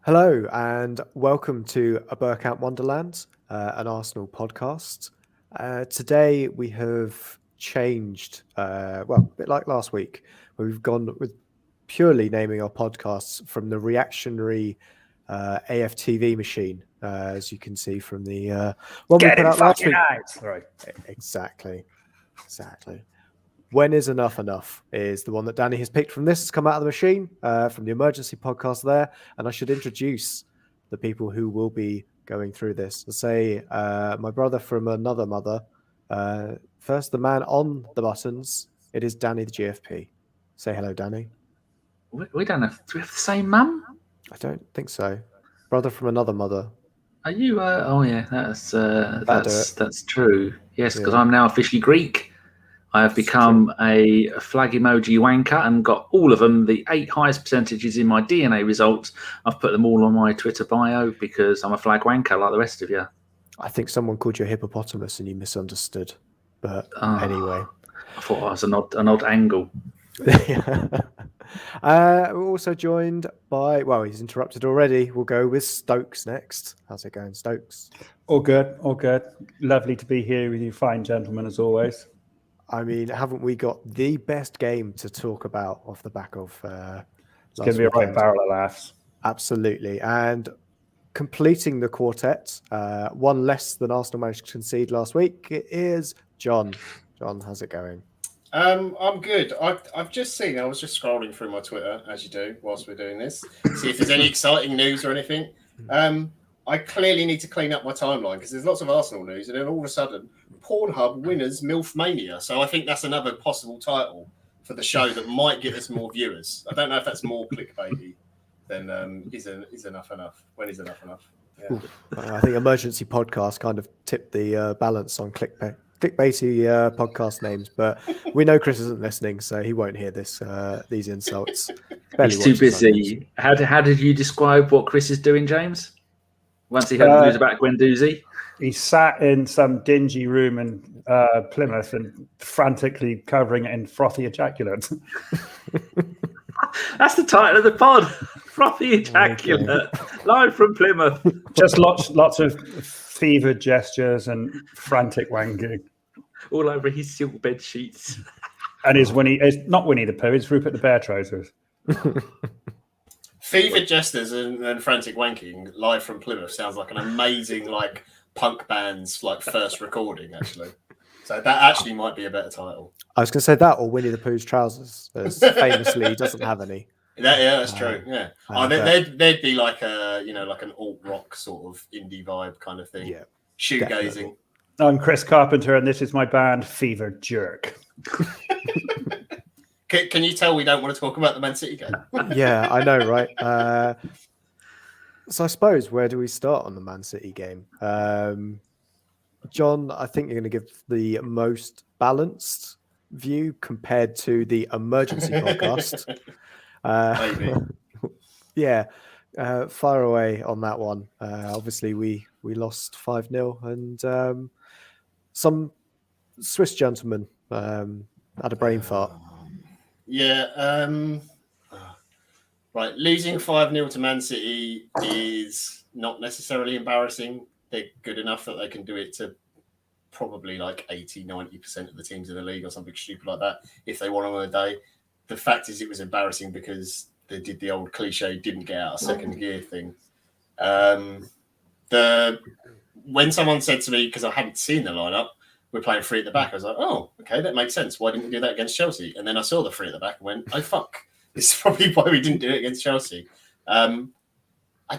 Hello and welcome to a Bergkamp Wonderland, an Arsenal podcast. Today we have changed, a bit like last week, where we've gone with purely naming our podcasts from the reactionary AFTV machine, as you can see from the one we put out last week. Sorry. Exactly. When is enough is the one that Danny has picked from this. It's come out of the machine from the emergency podcast there. And I should introduce the people who will be going through this. I'll say my brother from another mother. First, the man on the buttons. It is Danny the GFP. Say hello, Danny. We don't have. Do we have the same mum? I don't think so. Brother from another mother. Are you? Oh yeah, that's true. Yes, because I'm now officially Greek. I have become a flag emoji wanker and got all of them, the 8 highest percentages in my DNA results. I've put them all on my Twitter bio because I'm a flag wanker like the rest of you. I think someone called you a hippopotamus and you misunderstood. But anyway. I thought I was an odd angle. We're also joined by, he's interrupted already. We'll go with Stokes next. How's it going, Stokes? All good. Lovely to be here with you fine gentlemen as always. I mean, haven't we got the best game to talk about off the back of it's going to be a right barrel of laughs. Absolutely. And completing the quartet, one less than Arsenal managed to concede last week, it is John. John, how's it going? I'm good. I've just seen, I was just scrolling through my Twitter, as you do, whilst we're doing this, see if there's any exciting news or anything. I clearly need to clean up my timeline because there's lots of Arsenal news, and then all of a sudden, Pornhub winners MILF Mania. So I think that's another possible title for the show that might get us more viewers. I don't know if that's more clickbaity than is enough enough. When is enough enough? Yeah. I think emergency podcast kind of tipped the balance on clickbaity podcast names, but we know Chris isn't listening, so he won't hear these insults. He's too busy. How did you describe what Chris is doing, James? Once he heard the news about Guendouzi? He sat in some dingy room in Plymouth and frantically covering it in frothy ejaculate. That's the title of the pod. Frothy ejaculate. Live from Plymouth. Just lots of fevered gestures and frantic wanking. All over his silk bed sheets. And it's not Winnie the Pooh, it's Rupert the Bear trousers. Fevered jesters and frantic wanking live from Plymouth sounds like an amazing punk band's first recording, actually. So that actually might be a better title. I was going to say that or Winnie the Pooh's trousers, as famously he doesn't have any. That's true. Yeah, they'd be like an alt rock sort of indie vibe kind of thing. Yeah, shoegazing. I'm Chris Carpenter, and this is my band Fevered Jerk. Can you tell we don't want to talk about the Man City game? Yeah, I know, right? So I suppose, where do we start on the Man City game? John, I think you're going to give the most balanced view compared to the emergency podcast. Maybe. Yeah, fire away on that one. Obviously, we lost 5-0 and some Swiss gentleman had a brain fart. Yeah. Right. Losing 5-0 to Man City is not necessarily embarrassing. They're good enough that they can do it to probably 80-90% of the teams in the league or something stupid like that if they won on a day. The fact is it was embarrassing because they did the old cliche didn't get out of second gear thing. When someone said to me, because I hadn't seen the lineup, we're playing 3 at the back, I was like, oh, okay, that makes sense. Why didn't we do that against Chelsea? And then I saw the 3 at the back and went, oh, fuck. This is probably why we didn't do it against Chelsea. I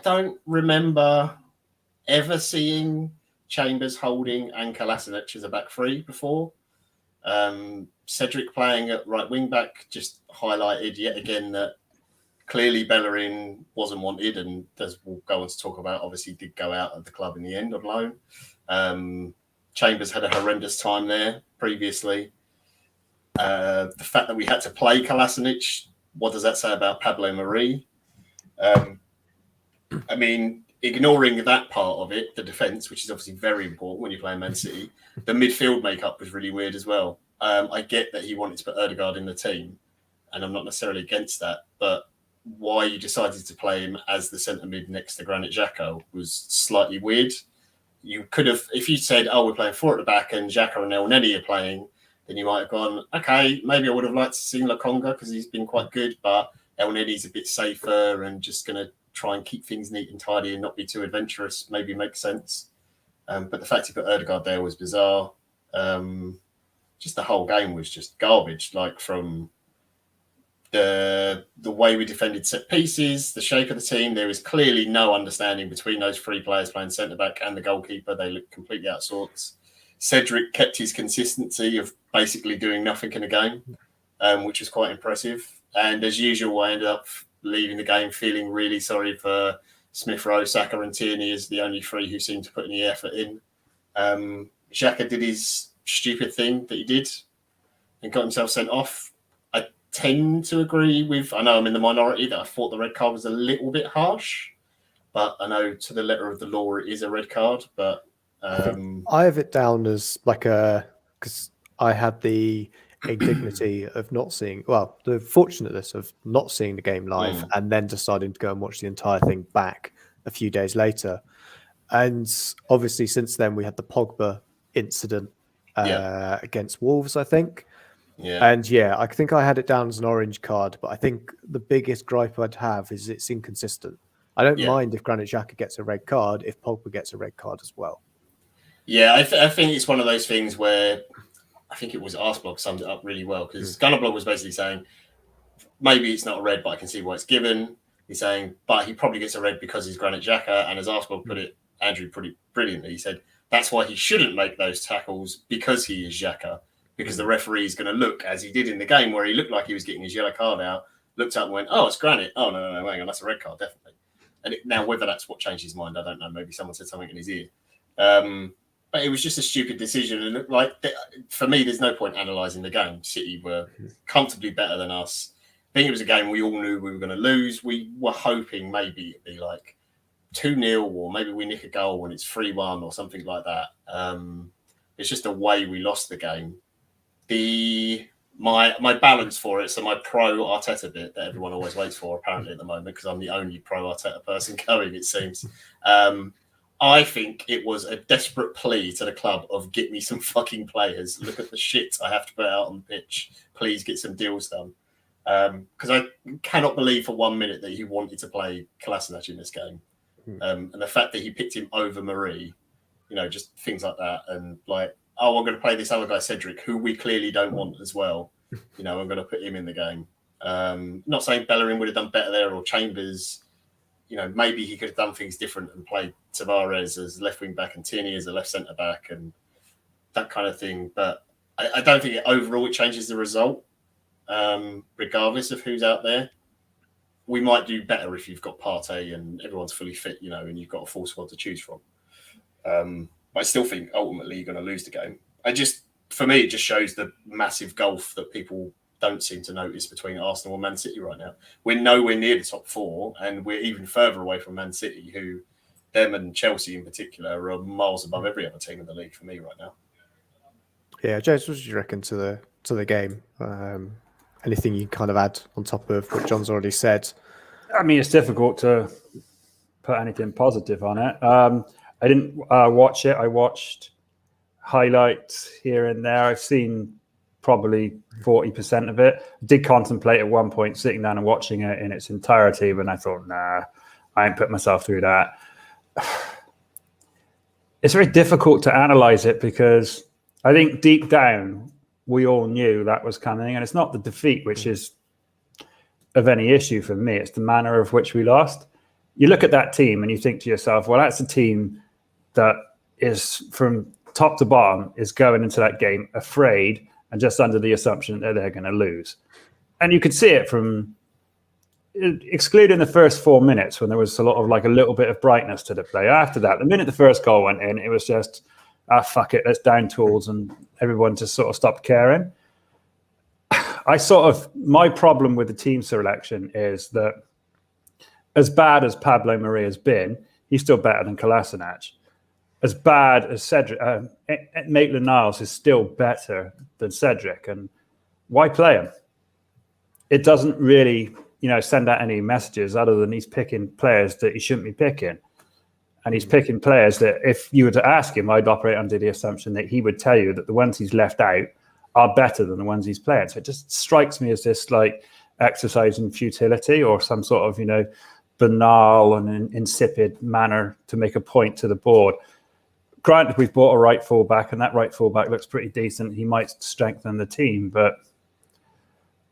don't remember ever seeing Chambers, Holding and Kolasinac as a back 3 before. Cedric playing at right wing back just highlighted yet again that clearly Bellerin wasn't wanted, and as we'll go on to talk about, obviously did go out of the club in the end on loan. Chambers had a horrendous time there previously. The fact that we had to play Kolasinac, what does that say about Pablo Marie? I mean, ignoring that part of it, the defence, which is obviously very important when you're playing Man City, the midfield makeup was really weird as well. I get that he wanted to put Ødegaard in the team, and I'm not necessarily against that, but why you decided to play him as the centre mid next to Granit Xhaka was slightly weird. You could have, if you said, "Oh, we're playing 4 at the back and Xhaka and Elneny are playing," then you might have gone, "Okay, maybe I would have liked to see Lokonga because he's been quite good, but Elneny's a bit safer and just going to try and keep things neat and tidy and not be too adventurous. Maybe makes sense." But the fact he put Ødegaard there was bizarre. Just the whole game was just garbage. Like from the way we defended set pieces, the shape of the team, there was clearly no understanding between those 3 players playing centre back and the goalkeeper. They looked completely out of sorts. Cedric kept his consistency of basically doing nothing in the game, which was quite impressive. And as usual, I ended up leaving the game feeling really sorry for Smith Rowe, Saka, and Tierney as the only 3 who seemed to put any effort in. Xhaka did his stupid thing that he did and got himself sent off. I tend to agree with, I know I'm in the minority, that I thought the red card was a little bit harsh, but I know to the letter of the law it is a red card. But I have it down as like because I had the indignity of not seeing, well, the fortunateness of not seeing the game live and then deciding to go and watch the entire thing back a few days later. And obviously since then we had the Pogba incident against Wolves, I think. Yeah. And I think I had it down as an orange card, but I think the biggest gripe I'd have is it's inconsistent. I don't mind if Granit Xhaka gets a red card if Pogba gets a red card as well. Yeah, I think it's one of those things where I think it was Arsblog summed it up really well, because Gunnerblog was basically saying maybe it's not a red, but I can see why it's given. He's saying, but he probably gets a red because he's Granit Xhaka. And as Arsblog put it, Andrew put it brilliantly. He said that's why he shouldn't make those tackles because he is Xhaka. Because the referee is going to look, as he did in the game where he looked like he was getting his yellow card out, looked up and went, "Oh, it's Granit. Oh, no, hang on, that's a red card, definitely." And now whether that's what changed his mind, I don't know. Maybe someone said something in his ear. But it was just a stupid decision. And like for me, there's no point analysing the game. City were comfortably better than us. I think it was a game we all knew we were going to lose. We were hoping maybe it'd be like 2-0 or maybe we nick a goal when it's 3-1 or something like that. It's just the way we lost the game. My balance for it, so my pro Arteta bit that everyone always waits for apparently at the moment, because I'm the only pro Arteta person going, it seems. I think it was a desperate plea to the club of get me some fucking players. Look at the shit I have to put out on the pitch. Please get some deals done. Because I cannot believe for 1 minute that he wanted to play Kolasinac in this game. And the fact that he picked him over Marie, just things like that. And like, oh, I'm going to play this other guy, Cedric, who we clearly don't want as well. I'm going to put him in the game. Not saying Bellerin would have done better there or Chambers. Maybe he could have done things different and played Tavares as left wing back and Tierney as a left centre back and that kind of thing. But I don't think overall it changes the result, regardless of who's out there. We might do better if you've got Partey and everyone's fully fit, and you've got a full squad to choose from. But I still think ultimately you're going to lose the game. For me, it just shows the massive gulf that people don't seem to notice between Arsenal and Man City right now. We're nowhere near the top 4, and we're even further away from Man City, who, them and Chelsea in particular, are miles above every other team in the league for me right now. Yeah, James, what did you reckon to the game? Anything you kind of add on top of what John's already said? I mean, it's difficult to put anything positive on it. I didn't watch it. I watched highlights here and there. I've seen probably 40% of it. Did contemplate at one point sitting down and watching it in its entirety, but I thought, nah, I ain't put myself through that. It's very difficult to analyze it because I think deep down we all knew that was coming, and it's not the defeat which is of any issue for me. It's the manner of which we lost. You look at that team and you think to yourself, well, that's a team that is from top to bottom is going into that game afraid and just under the assumption that they're going to lose. And you could see it from excluding the first 4 minutes when there was a little bit of brightness to the play. After that, the minute the first goal went in, it was just, fuck it, let's down tools, and everyone just sort of stopped caring. My problem with the team selection is that as bad as Pablo Marie has been, he's still better than Kolasinac. As bad as Cedric, Maitland-Niles is still better than Cedric. And why play him? It doesn't really send out any messages other than he's picking players that he shouldn't be picking. And he's picking players that if you were to ask him, I'd operate under the assumption that he would tell you that the ones he's left out are better than the ones he's playing. So it just strikes me as this like exercise in futility or some sort of, banal and insipid manner to make a point to the board. Granted, we've bought a right fullback and that right fullback looks pretty decent. He might strengthen the team, but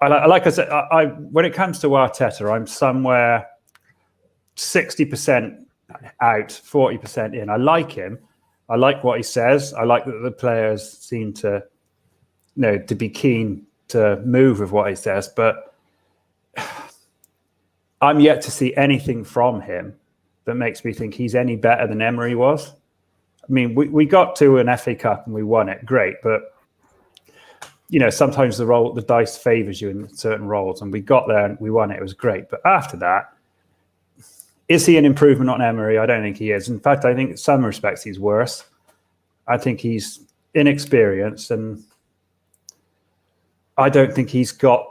like I said, when it comes to Arteta, I'm somewhere 60% out, 40% in. I like him. I like what he says. I like that the players seem to, to be keen to move with what he says. But I'm yet to see anything from him that makes me think he's any better than Emery was. I mean, we got to an FA Cup and we won it. Great. But, sometimes the dice favours you in certain roles. And we got there and we won it. It was great. But after that, is he an improvement on Emery? I don't think he is. In fact, I think in some respects he's worse. I think he's inexperienced and I don't think he's got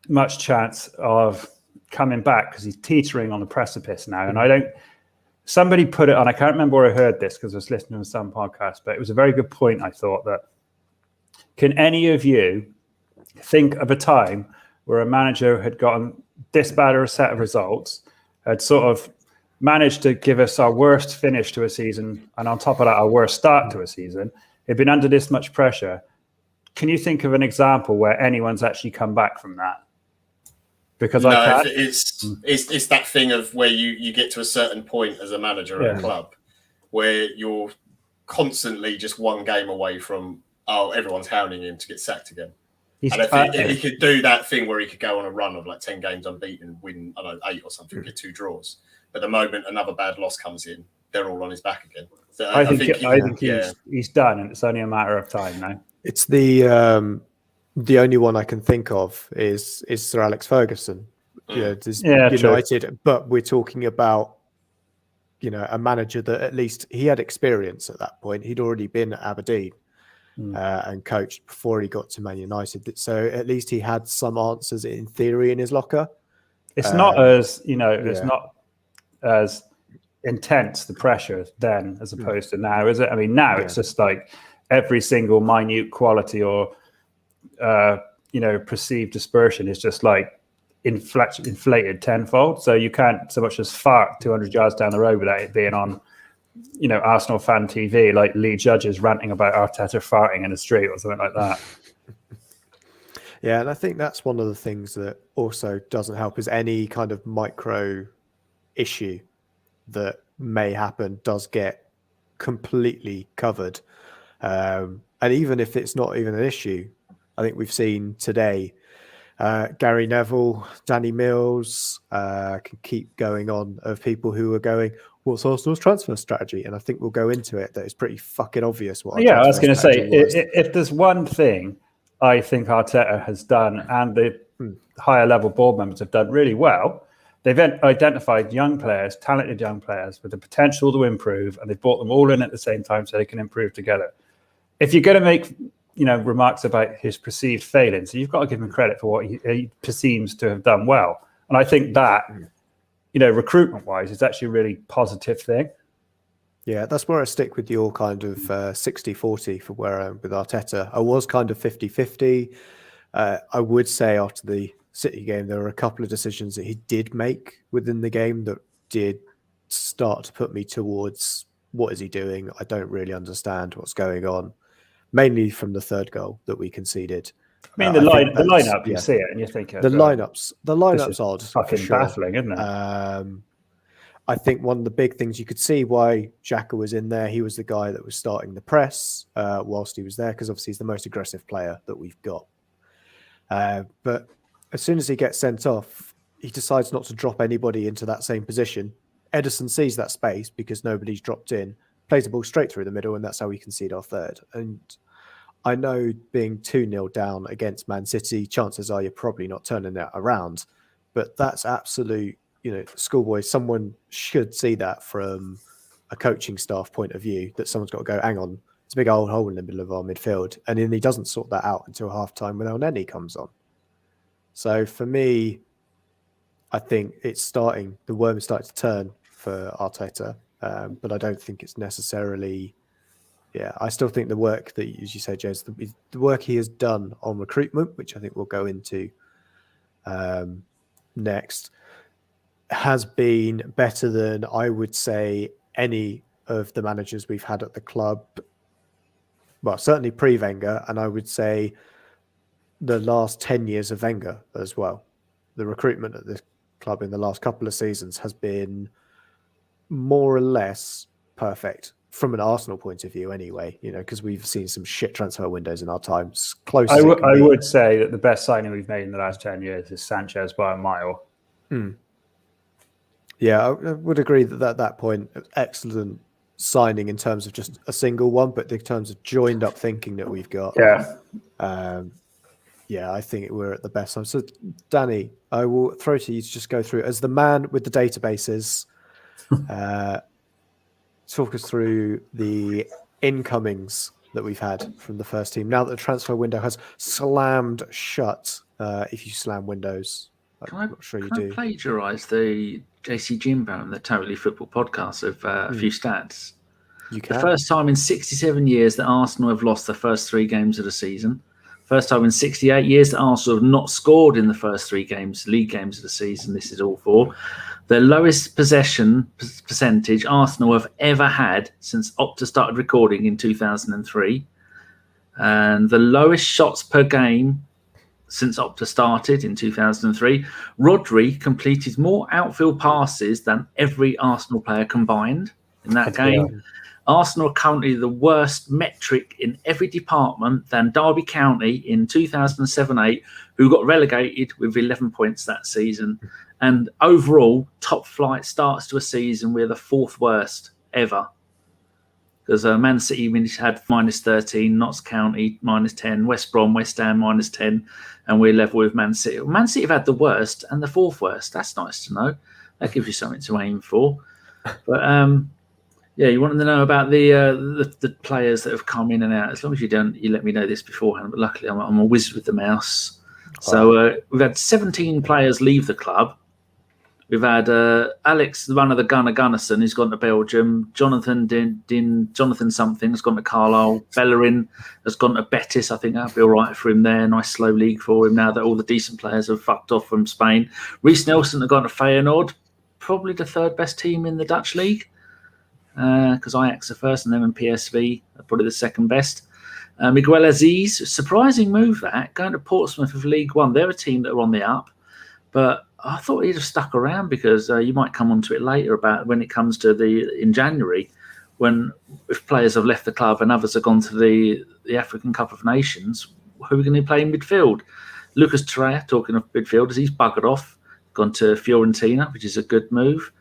much chance of coming back because he's teetering on the precipice now. And somebody put it on, I can't remember where I heard this because I was listening to some podcast, but it was a very good point. I thought that, can any of you think of a time where a manager had gotten this bad a set of results, had sort of managed to give us our worst finish to a season, and on top of that, our worst start to a season, had been under this much pressure? Can you think of an example where anyone's actually come back from that? Because no, I can't. It's that thing of where you get to a certain point as a manager at a club where you're constantly just one game away from, everyone's hounding him to get sacked again. And if he could do that thing where he could go on a run of like 10 games unbeaten, win, 8 or something, get 2 draws. But the moment another bad loss comes in, they're all on his back again. So I think he's done, and it's only a matter of time now. It's the only one I can think of is Sir Alex Ferguson. United, true. But we're talking about a manager that at least he had experience at that point. He'd already been at Aberdeen and coached before he got to Man United. So at least he had some answers in theory in his locker. It's not as it's not as intense the pressure then as opposed to now, is it? I mean, now it's just like every single minute quality or perceived dispersion is just like inflated tenfold. So you can't so much as fart 200 yards down the road without it being on, Arsenal fan TV, like Lee Judges ranting about Arteta farting in the street or something like that. Yeah, and I think that's one of the things that also doesn't help is any kind of micro issue that may happen does get completely covered. And even if it's not even an issue, I think we've seen today Gary Neville, Danny Mills, can keep going on of people who are going, what's Arsenal's transfer strategy? And I think we'll go into it that it's pretty fucking obvious what I was going to say, if there's one thing I think Arteta has done and the higher level board members have done really well, they've identified young players, talented young players with the potential to improve, and they've brought them all in at the same time so they can improve together. If you're going to make remarks about his perceived failings, you've got to give him credit for what he perceives to have done well. And I think that, recruitment-wise, is actually a really positive thing. Yeah, that's where I stick with your kind of 60-40 for where I am with Arteta. I was kind of 50-50. I would say after the City game, there were a couple of decisions that he did make within the game that did start to put me towards what is he doing? I don't really understand what's going on. Mainly from the third goal that we conceded. I mean, the lineup, you see it and you think the lineups are just fucking baffling, isn't it? I think one of the big things you could see why Xhaka was in there, he was the guy that was starting the press whilst he was there, because obviously he's the most aggressive player that we've got. But as soon as he gets sent off, he decides not to drop anybody into that same position. Ederson sees that space because nobody's dropped in, plays the ball straight through the middle, and that's how we concede our third. And I know being 2-0 down against Man City, chances are you're probably not turning that around. But that's absolute, schoolboy. Someone should see that from a coaching staff point of view, that someone's got to go, hang on, it's a big old hole in the middle of our midfield. And then he doesn't sort that out until half-time when Elneny comes on. So for me, I think it's starting. The worm is starting to turn for Arteta, but I don't think it's necessarily. Yeah, I still think the work that, as you say, James, the work he has done on recruitment, which I think we'll go into next, has been better than I would say any of the managers we've had at the club. Well, certainly pre-Wenger, and I would say the last 10 years of Wenger as well. The recruitment at this club in the last couple of seasons has been more or less perfect from an Arsenal point of view anyway, because we've seen some shit transfer windows in our times. Close. I would say that the best signing we've made in the last 10 years is Sanchez by a mile. Yeah, I would agree that at that point, excellent signing in terms of just a single one, but in terms of joined up thinking that we've got. Yeah, I think we're at the best time. So, Danny, I will throw to you to just go through, as the man with the databases, talk us through the incomings that we've had from the first team. Now that the transfer window has slammed shut, if you slam windows, I'm not sure you do. Can I plagiarise the JC Jimbo and the Totally Football podcast of a few stats? You can. The first time in 67 years that Arsenal have lost the first 3 games of the season. First time in 68 years that Arsenal have not scored in the first 3 games, league games of the season. This is all for the lowest possession percentage Arsenal have ever had since Opta started recording in 2003. And the lowest shots per game since Opta started in 2003. Rodri completed more outfield passes than every Arsenal player combined in that game. Arsenal are currently the worst metric in every department than Derby County in 2007-8, who got relegated with 11 points that season. And overall, top flight starts to a season we're the 4th worst ever. Because Man City had -13, Notts County -10, West Brom, West Ham -10, and we're level with Man City. Man City have had the worst and the 4th worst. That's nice to know. That gives you something to aim for. But yeah, you wanted to know about the players that have come in and out. As long as you don't, you let me know this beforehand. But luckily, I'm a wizard with the mouse. So we've had 17 players leave the club. We've had Alex, one of the Gunnarsson, who's gone to Belgium. Jonathan Jonathan something has gone to Carlisle. Bellerin has gone to Betis. I think that'll be all right for him there. Nice slow league for him now that all the decent players have fucked off from Spain. Reece Nelson has gone to Feyenoord. Probably the 3rd best team in the Dutch league. Because Ajax are first and them and PSV are probably the 2nd best. Miguel Aziz, surprising move that, going to Portsmouth of League One. They're a team that are on the up. But I thought he'd have stuck around because you might come onto it later about when it comes to in January, when if players have left the club and others have gone to the African Cup of Nations, who are going to play in midfield? Lucas Torreira, talking of midfielders, he's buggered off, gone to Fiorentina, which is a good move.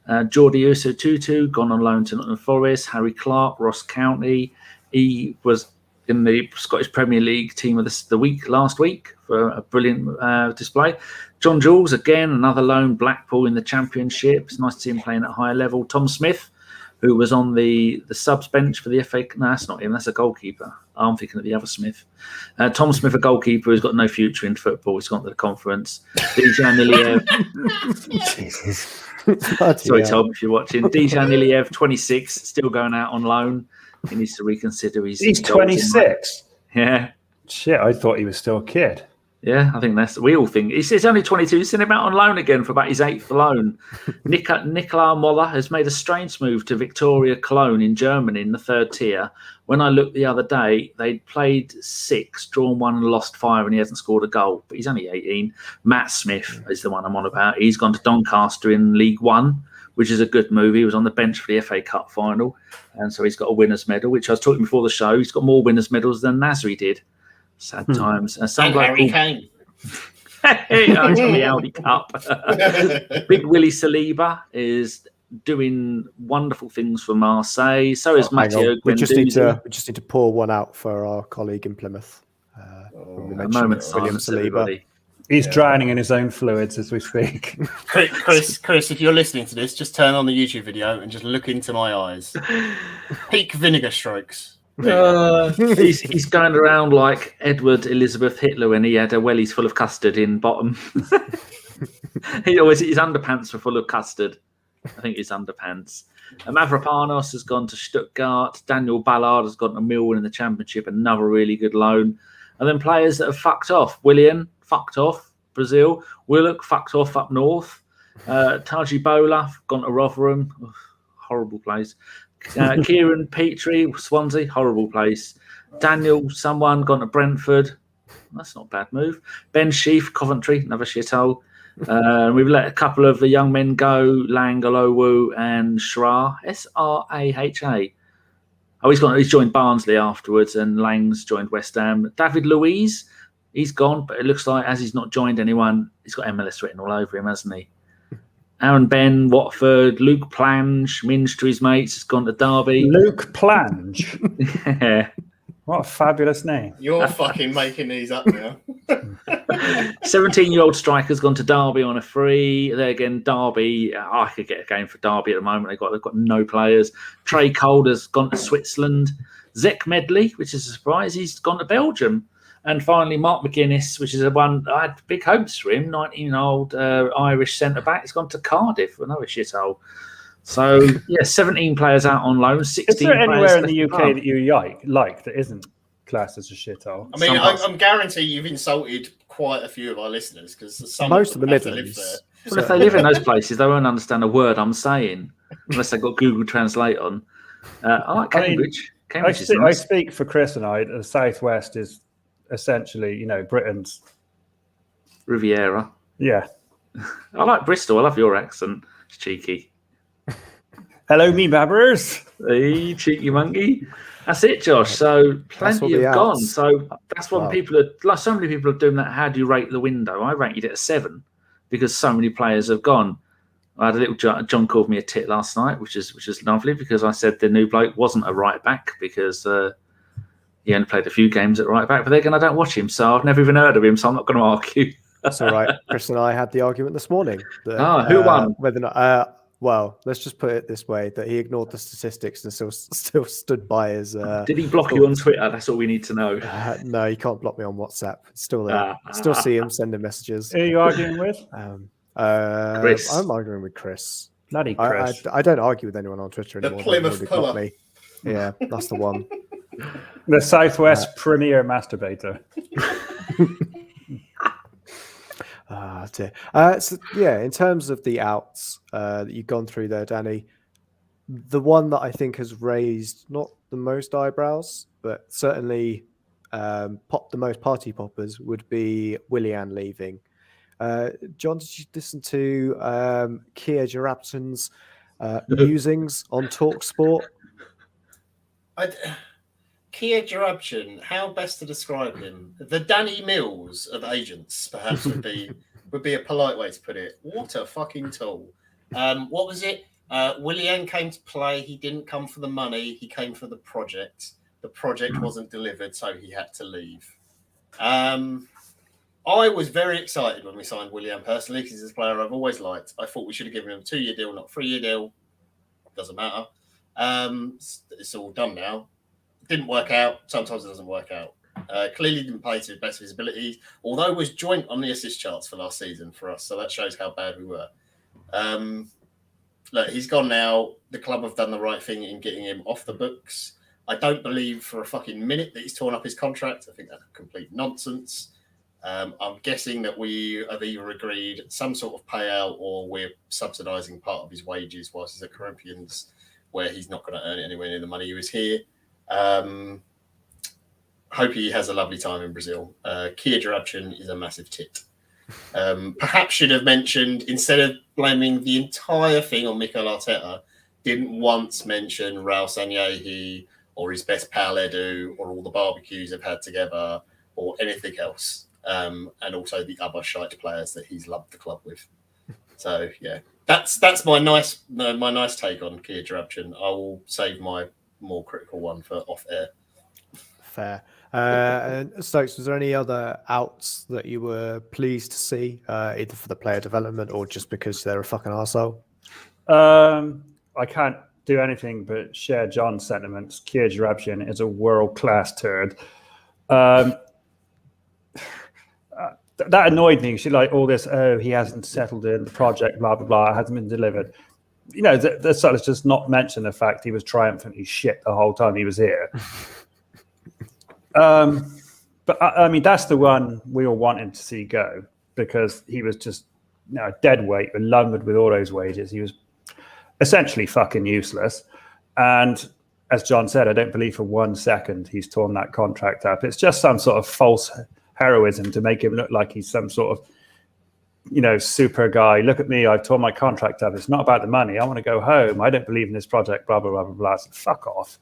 Jordi Osei-Tutu, gone on loan to Nottingham Forest. Harry Clark, Ross County. He was in the Scottish Premier League team of the week last week for a brilliant display. John Jules, again, another loan, Blackpool in the Championship. It's nice to see him playing at a higher level. Tom Smith, who was on the subs bench for the FA. No, that's not him. That's a goalkeeper. I'm thinking of the other Smith. Tom Smith, a goalkeeper who's got no future in football. He's gone to the conference. Dejan Iliev. Jesus. Sorry, Tom, if you're watching. Dejan Iliev, 26, still going out on loan. He needs to reconsider his. He's 26. Yeah. Shit, I thought he was still a kid. Yeah, I think we all think. He's only 22. He's seen him out on loan again for about his 8th loan. Nicolas Moller has made a strange move to Victoria Cologne in Germany in the 3rd tier. When I looked the other day, they'd played 6, drawn 1 and lost 5, and he hasn't scored a goal. But he's only 18. Matt Smith is the one I'm on about. He's gone to Doncaster in League One, which is a good move. He was on the bench for the FA Cup final, and so he's got a winner's medal, which I was talking before the show. He's got more winner's medals than Nasri did. Sad times. And Harry Kane. It's from the Audi Cup. Big Willie Saliba is doing wonderful things for Marseille. So is Matteo we just need to pour one out for our colleague in Plymouth. A moment's silence, everybody. He's drowning in his own fluids as we speak. Chris, if you're listening to this, just turn on the YouTube video and just look into my eyes. Peak vinegar strokes. He's going around like Edward Elizabeth Hitler when he had a wellies full of custard in bottom. His underpants were full of custard. I think his underpants. Mavropanos has gone to Stuttgart. Daniel Ballard has gone to Millwall in the Championship, another really good loan. And then players that have fucked off. Willian, fucked off, Brazil. Willock, fucked off up north. Taji Bola, gone to Rotherham. Ugh, horrible place. Kieran Petrie, Swansea, horrible place. Daniel, someone, gone to Brentford. That's not a bad move. Ben Sheaf, Coventry, another shithole. We've let a couple of the young men go, Lang, Olowu and Shra, S-R-A-H-A. Oh, he's joined Barnsley afterwards, and Lang's joined West Ham. David Luiz, he's gone, but it looks like as he's not joined anyone, he's got MLS written all over him, hasn't he? Aaron Ben, Watford, Luke Plange, Minge to his mates, has gone to Derby. Luke Plange? Yeah. What a fabulous name. You're fucking making these up now. 17-year-old striker's gone to Derby on a free. There again, Derby. I could get a game for Derby at the moment. They've got no players. Trey Calder's gone to Switzerland. Zek Medley, which is a surprise, he's gone to Belgium. And finally, Mark McGuinness, which is the one I had big hopes for him, 19-year-old Irish centre-back. He's gone to Cardiff, another shithole. So, yeah, 17 players out on loan, 16 Is there anywhere in the UK above. that you like that isn't classed as a shithole? I mean, I'm guaranteed you've insulted quite a few of our listeners because most of the have to Midlands. live there. Well, if they live in those places, they won't understand a word I'm saying unless they've got Google Translate on. I like Cambridge. Cambridge is I nice. speak for Chris and I. The Southwest is essentially, Britain's. Riviera. Yeah. I like Bristol. I love your accent. It's cheeky. Hello, me babbers. Hey, cheeky monkey. That's it, Josh. So plenty have gone. So that's what people are. Like, so many people are doing that. How do you rate the window? I rated it a 7 because so many players have gone. I had a little John called me a tit last night, which is lovely because I said the new bloke wasn't a right back because he only played a few games at right back. But again, I don't watch him, so I've never even heard of him. So I'm not going to argue. That's all right. Chris and I had the argument this morning. That, who won? Whether or not. Well, let's just put it this way: that he ignored the statistics and still stood by his. Did he block you on Twitter? That's all we need to know. No, you can't block me on WhatsApp. It's still there. Still see him sending messages. Who are you arguing with? Chris. I'm arguing with Chris. Bloody Chris. I don't argue with anyone on Twitter anymore. The Plymouth Puller. Me. Yeah, that's the one. The Southwest premier masturbator. So, yeah, in terms of the outs that you've gone through there, Danny, the one that I think has raised not the most eyebrows, but certainly popped the most party poppers would be Willian leaving. John, did you listen to Kia Jarabton's musings on TalkSport? Kia Jarabton, how best to describe him? The Danny Mills of agents, perhaps, would be a polite way to put it. What a fucking tool. What was it? Willian came to play. He didn't come for the money. He came for the project. The project wasn't delivered, so he had to leave. I was very excited when we signed Willian personally because he's a player I've always liked. I thought we should have given him a 2-year deal, not a 3-year deal. Doesn't matter. It's all done now. Didn't work out. Sometimes it doesn't work out. Clearly didn't play to the best of his abilities, although was joint on the assist charts for last season for us. So that shows how bad we were. Look, he's gone now. The club have done the right thing in getting him off the books. I don't believe for a fucking minute that he's torn up his contract. I think that's complete nonsense. I'm guessing that we have either agreed some sort of payout or we're subsidising part of his wages whilst he's at Corinthians, where he's not going to earn it anywhere near the money he was here. Hope he has a lovely time in Brazil. Kia Jarabton is a massive tit. Perhaps should have mentioned, instead of blaming the entire thing on Mikel Arteta, didn't once mention Raul Sanyehi or his best pal Edu or all the barbecues they've had together or anything else. And also the other shite players that he's loved the club with. So yeah, that's my nice take on Kia Jarabton. I will save my more critical one for off air. Fair. And Stokes, was there any other outs that you were pleased to see, either for the player development or just because they're a fucking arsehole? I can't do anything but share John's sentiments. Kia Jarabton is a world-class turd. that annoyed me. She like all this. Oh, he hasn't settled in the project. Blah blah blah. It hasn't been delivered. The sort of just not mention the fact he was triumphantly shit the whole time he was here. But I mean, that's the one we all wanted to see go because he was just dead weight and lumbered with all those wages. He was essentially fucking useless. And as John said, I don't believe for 1 second he's torn that contract up. It's just some sort of false heroism to make him look like he's some sort of, super guy. Look at me, I've torn my contract up. It's not about the money. I want to go home. I don't believe in this project, blah, blah, blah, blah, blah. So fuck off.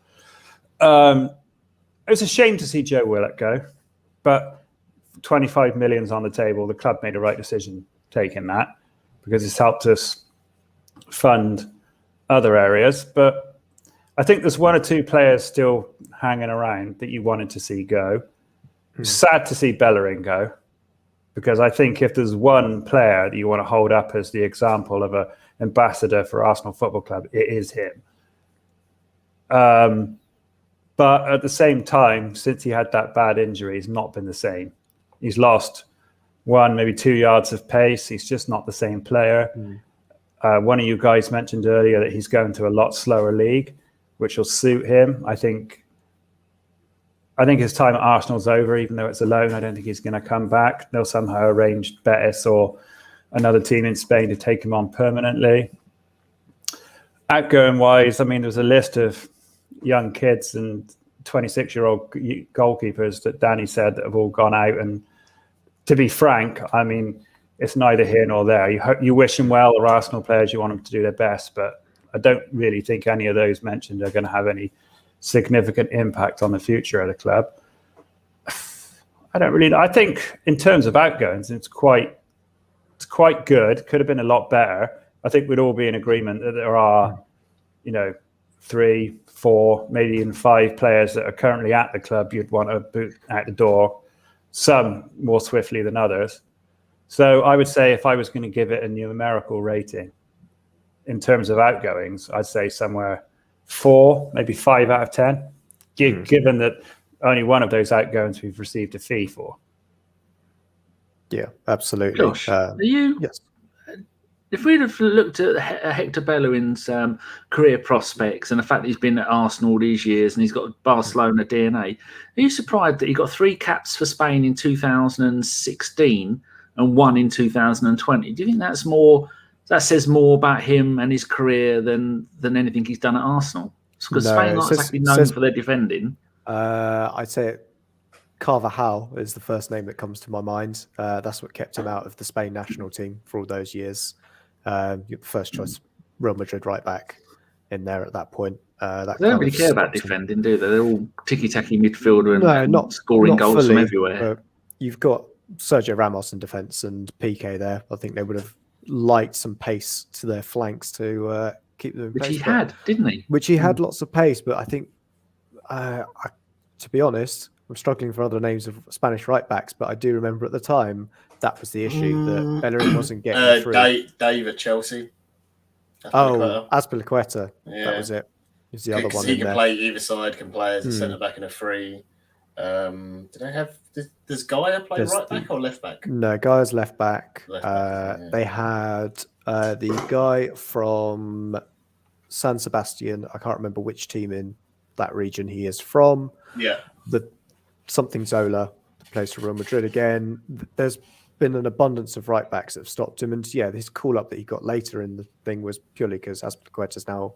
It was a shame to see Joe Willock go, but 25 million's on the table. The club made the right decision taking that because it's helped us fund other areas. But I think there's 1 or 2 players still hanging around that you wanted to see go. Sad to see Bellerin go, because I think if there's one player that you want to hold up as the example of an ambassador for Arsenal Football Club, it is him. But at the same time, since he had that bad injury, he's not been the same. He's lost 1, maybe 2 yards of pace. He's just not the same player. One of you guys mentioned earlier that he's going to a lot slower league, which will suit him. I think his time at Arsenal's over, even though it's a loan. I don't think he's going to come back. They'll somehow arrange Betis or another team in Spain to take him on permanently. Outgoing wise, I mean, there's a list of young kids and 26-year-old goalkeepers that Danny said that have all gone out. And to be frank, I mean, it's neither here nor there. You wish them well, or Arsenal players, you want them to do their best. But I don't really think any of those mentioned are going to have any significant impact on the future of the club. I think in terms of outgoings, it's quite good. Could have been a lot better. I think we'd all be in agreement that there are, 3, 4, maybe even 5 players that are currently at the club you'd want to boot out the door, some more swiftly than others. So I would say if I was going to give it a numerical rating in terms of outgoings, I'd say somewhere 4, maybe 5 out of 10, given that only one of those outgoings we've received a fee for. Yeah, absolutely. Josh, yes. If we'd have looked at Hector Bellerin's career prospects and the fact that he's been at Arsenal all these years and he's got Barcelona DNA, are you surprised that he got 3 caps for Spain in 2016 and 1 in 2020? Do you think that says more about him and his career than anything he's done at Arsenal? Because Spain aren't exactly known for their defending. I'd say Carvajal is the first name that comes to my mind. That's what kept him out of the Spain national team for all those years. First choice Real Madrid right back in there at that point. They don't really care about defending, do they? They're all ticky-tacky midfielder and not scoring goals fully, from everywhere. You've got Sergio Ramos in defence and Piqué there. I think they would have liked some pace to their flanks to keep them in Which pace. He had, didn't he? Which he had lots of pace, but I think, to be honest, I'm struggling for other names of Spanish right backs, but I do remember at the time that was the issue, that Bellerin wasn't getting through. Dave at Chelsea. Azpilicueta. Yeah. That was it. He's the other one. He can play either side, can play as a centre back and a free. Does Gaia play right back or left back? No, Gaia's left back. They had the guy from San Sebastian. I can't remember which team in that region he is from. Yeah. Something Zola plays for Real Madrid again. There's been an abundance of right backs that have stopped him. And yeah, his call up that he got later in the thing was purely because Azpilicueta's now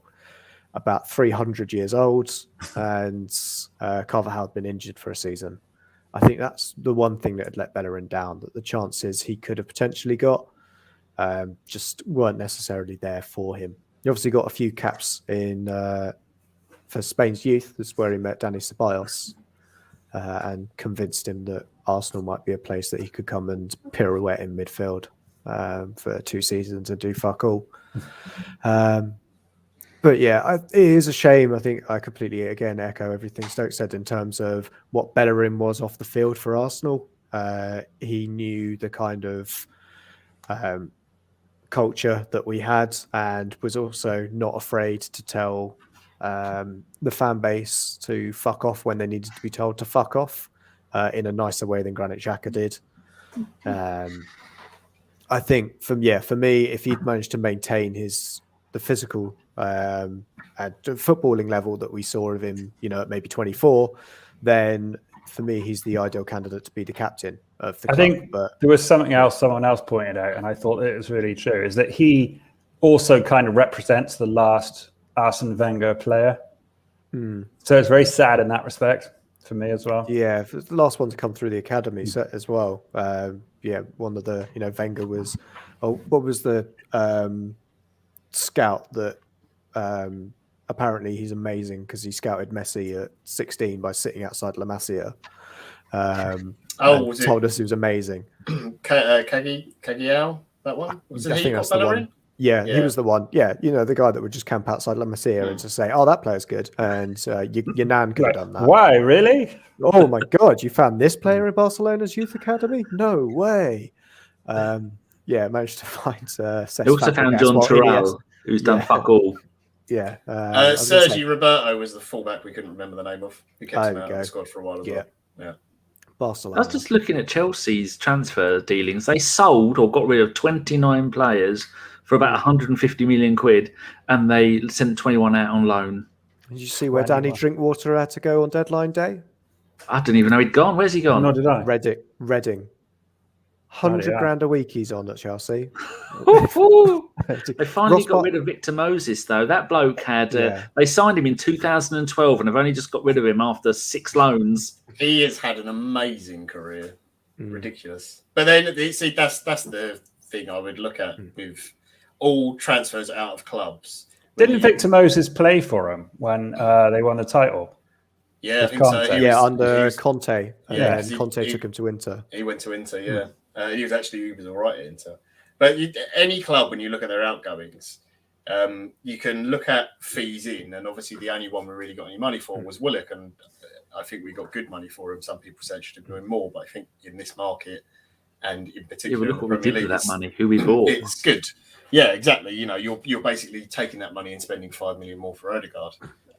about 300 years old and Carvajal had been injured for a season. I think that's the one thing that had let Bellerin down, that the chances he could have potentially got just weren't necessarily there for him. He obviously got a few caps in for Spain's youth. That's where he met Dani Ceballos and convinced him that Arsenal might be a place that he could come and pirouette in midfield for 2 seasons and do fuck all. But yeah, it is a shame. I think I completely, again, echo everything Stoke said in terms of what Bellerin was off the field for Arsenal. He knew the kind of culture that we had and was also not afraid to tell the fan base to fuck off when they needed to be told to fuck off in a nicer way than Granit Xhaka did. I think for me, if he'd managed to maintain the physical and footballing level that we saw of him, at maybe 24, then for me he's the ideal candidate to be the captain of the club. I think but there was something else someone else pointed out, and I thought it was really true, is that he also kind of represents the last Arsene Wenger player. So it's very sad in that respect for me as well. Yeah, the last one to come through the academy as well. One of the, Wenger was, what was the scout that apparently he's amazing because he scouted Messi at 16 by sitting outside La Masia. Told us he was amazing. Cagial, that one? Was it he got Bellerin? Yeah, he was the one. Yeah, the guy that would just camp outside La Masia and just say, "Oh, that player's good," and your nan could have done that. Why, really? Oh my God, you found this player in Barcelona's youth academy? No way. Managed to find. They also found John Terrell, who's done fuck all. Yeah. Sergi Roberto was the fullback we couldn't remember the name of. We kept him out of the squad for a while as well. Yeah. Barcelona. I was just looking at Chelsea's transfer dealings. They sold or got rid of 29 players for about 150 million quid, and they sent 21 out on loan. Did you see where Danny Drinkwater had to go on deadline day? I didn't even know he'd gone. Where's he gone? Nor did I. Reading. 100 grand a week he's on at Chelsea. They finally got rid of Victor Moses, though. That bloke had... they signed him in 2012 and have only just got rid of him after 6 loans. He has had an amazing career. Ridiculous. But then, see, that's the thing I would look at with all transfers out of clubs. Didn't Victor Moses play for him when they won the title? Yeah, I think so. Under Conte. And then Conte took him to Inter. He went to Inter, he was all right at Inter. But any club, when you look at their outgoings, you can look at fees in, and obviously the only one we really got any money for was Willock, and I think we got good money for him. Some people said should have been more, but I think in this market, and in particular, look what we did with that money, who we bought. It's good. Yeah, exactly. You're basically taking that money and spending 5 million more for Odegaard.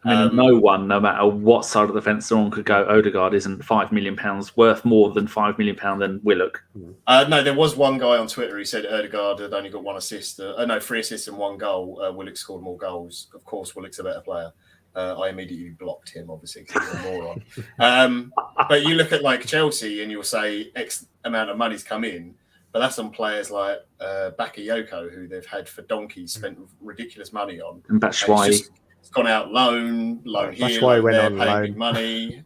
No one, no matter what side of the fence they're on, could go, Odegaard isn't £5 million worth more than £5 million than Willock. No, there was one guy on Twitter who said Odegaard had only got 1 assist. 3 assists and 1 goal. Willock scored more goals. Of course, Willock's a better player. I immediately blocked him, obviously, because he's a moron. But you look at Chelsea and you'll say X amount of money's come in, but that's on players like Bakayoko, who they've had for donkeys, spent ridiculous money on. And Batshuayi. It's gone out loan here, loan went there, on paying loan. big money.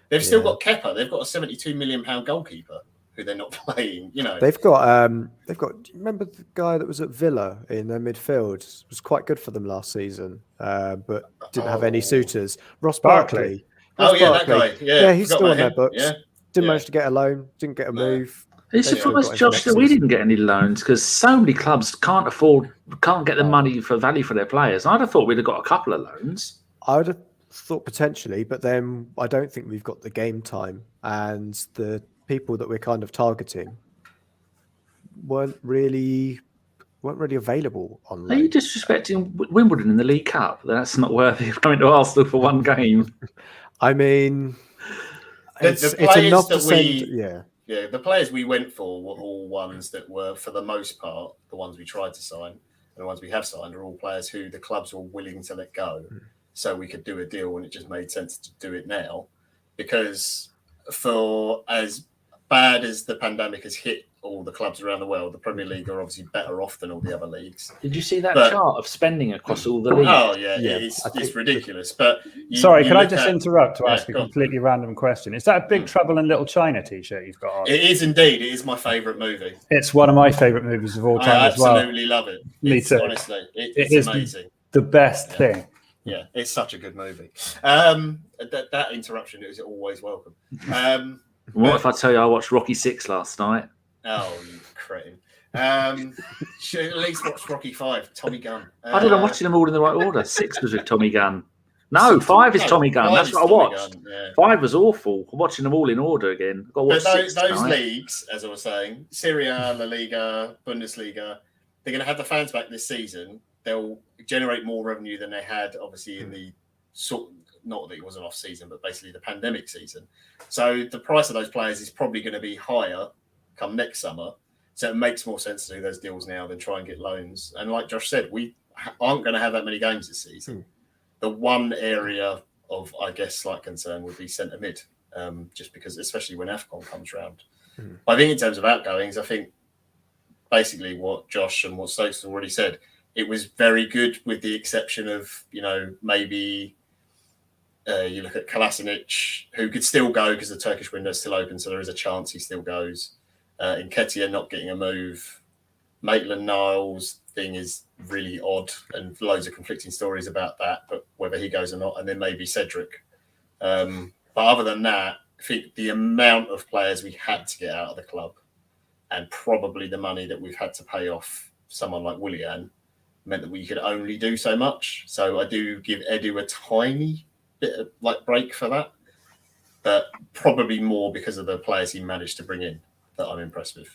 They've still got Kepa. They've got a £72 million goalkeeper who they're not playing. They've got. Do you remember the guy that was at Villa in their midfield? It was quite good for them last season, but didn't have any suitors. Ross Barkley. That guy. Yeah, he's still on their books. Yeah. Didn't manage to get a loan. Didn't get a move. It's surprised, Josh, that we didn't get any loans because so many clubs can't get the money for value for their players. I'd have thought we'd have got a couple of loans. I would have thought potentially, but then I don't think we've got the game time, and the people that we're kind of targeting weren't really available on loan. Are you disrespecting Wimbledon in the League Cup? That's not worthy of coming to Arsenal for one game. I mean, it's enough to send. Yeah, the players we went for were all ones that were, for the most part, the ones we tried to sign, and the ones we have signed are all players who the clubs were willing to let go, so we could do a deal, and it just made sense to do it now, because for as bad as the pandemic has hit all the clubs around the world, the Premier League are obviously better off than all the other leagues. Did you see that chart of spending across all the leagues? Oh, yeah. It's ridiculous. But sorry, can I just interrupt to ask a completely random question? Is that a Big Trouble in Little China t-shirt you've got on? It is indeed. It is my favourite movie. It's one of my favourite movies of all time as well. I absolutely love it. Me too. Honestly, it's amazing. The best thing. Yeah, it's such a good movie. That interruption is always welcome. What if I tell you I watched Rocky 6 last night? Oh, you cretin. Should at least watch Rocky 5, Tommy Gunn. I'm watching them all in the right order. 6 was with Tommy Gunn. No, 5 is Tommy Gunn. That's what I watched. Gunn, 5 was awful. I'm watching them all in order again. I've got to watch those leagues, as I was saying, Serie A, La Liga, Bundesliga, they're going to have the fans back this season. They'll generate more revenue than they had, obviously, in the not that it was an off season, but basically the pandemic season. So the price of those players is probably going to be higher come next summer. So it makes more sense to do those deals now than try and get loans. And like Josh said, we aren't going to have that many games this season. The one area of, I guess, slight concern would be centre mid, just because, especially when AFCON comes round. I think in terms of outgoings, I think basically what Josh and what Stokes already said, it was very good with the exception of, maybe you look at Kolasinac, who could still go because the Turkish window is still open, so there is a chance he still goes. Nketiah not getting a move. Maitland-Niles thing is really odd and loads of conflicting stories about that, but whether he goes or not, and then maybe Cedric. But other than that, I think the amount of players we had to get out of the club and probably the money that we've had to pay off someone like Willian meant that we could only do so much. So I do give Edu a tiny bit of break for that, but probably more because of the players he managed to bring in that I'm impressed with.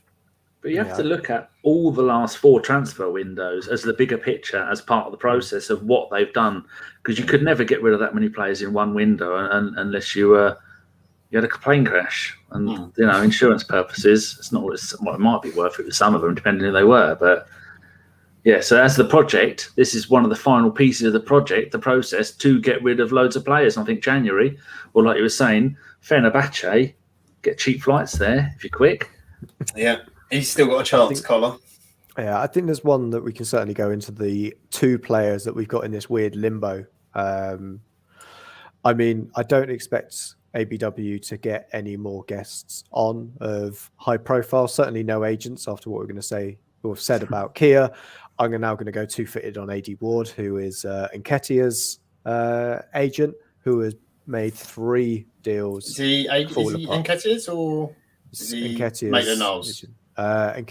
But you have to look at all the last 4 transfer windows as the bigger picture, as part of the process of what they've done, because you could never get rid of that many players in one window unless you had a plane crash. And insurance purposes, it's not what it might be worth it with some of them, depending who they were. But yeah, so as the project, this is one of the final pieces of the project, the process to get rid of loads of players. And I think January, or like you were saying, Fenerbahce, get cheap flights there if you're quick. Yeah, he's still got a chance, Collar. Yeah, I think there's one that we can certainly go into the 2 players that we've got in this weird limbo. I mean, I don't expect ABW to get any more guests on of high profile, certainly no agents after what we're going to say or have said about Kia. I'm now going to go 2-footed on AD Ward, who is Nketiah's agent, who has made 3 deals. Is he Nketiah's or is he Maitland-Niles? I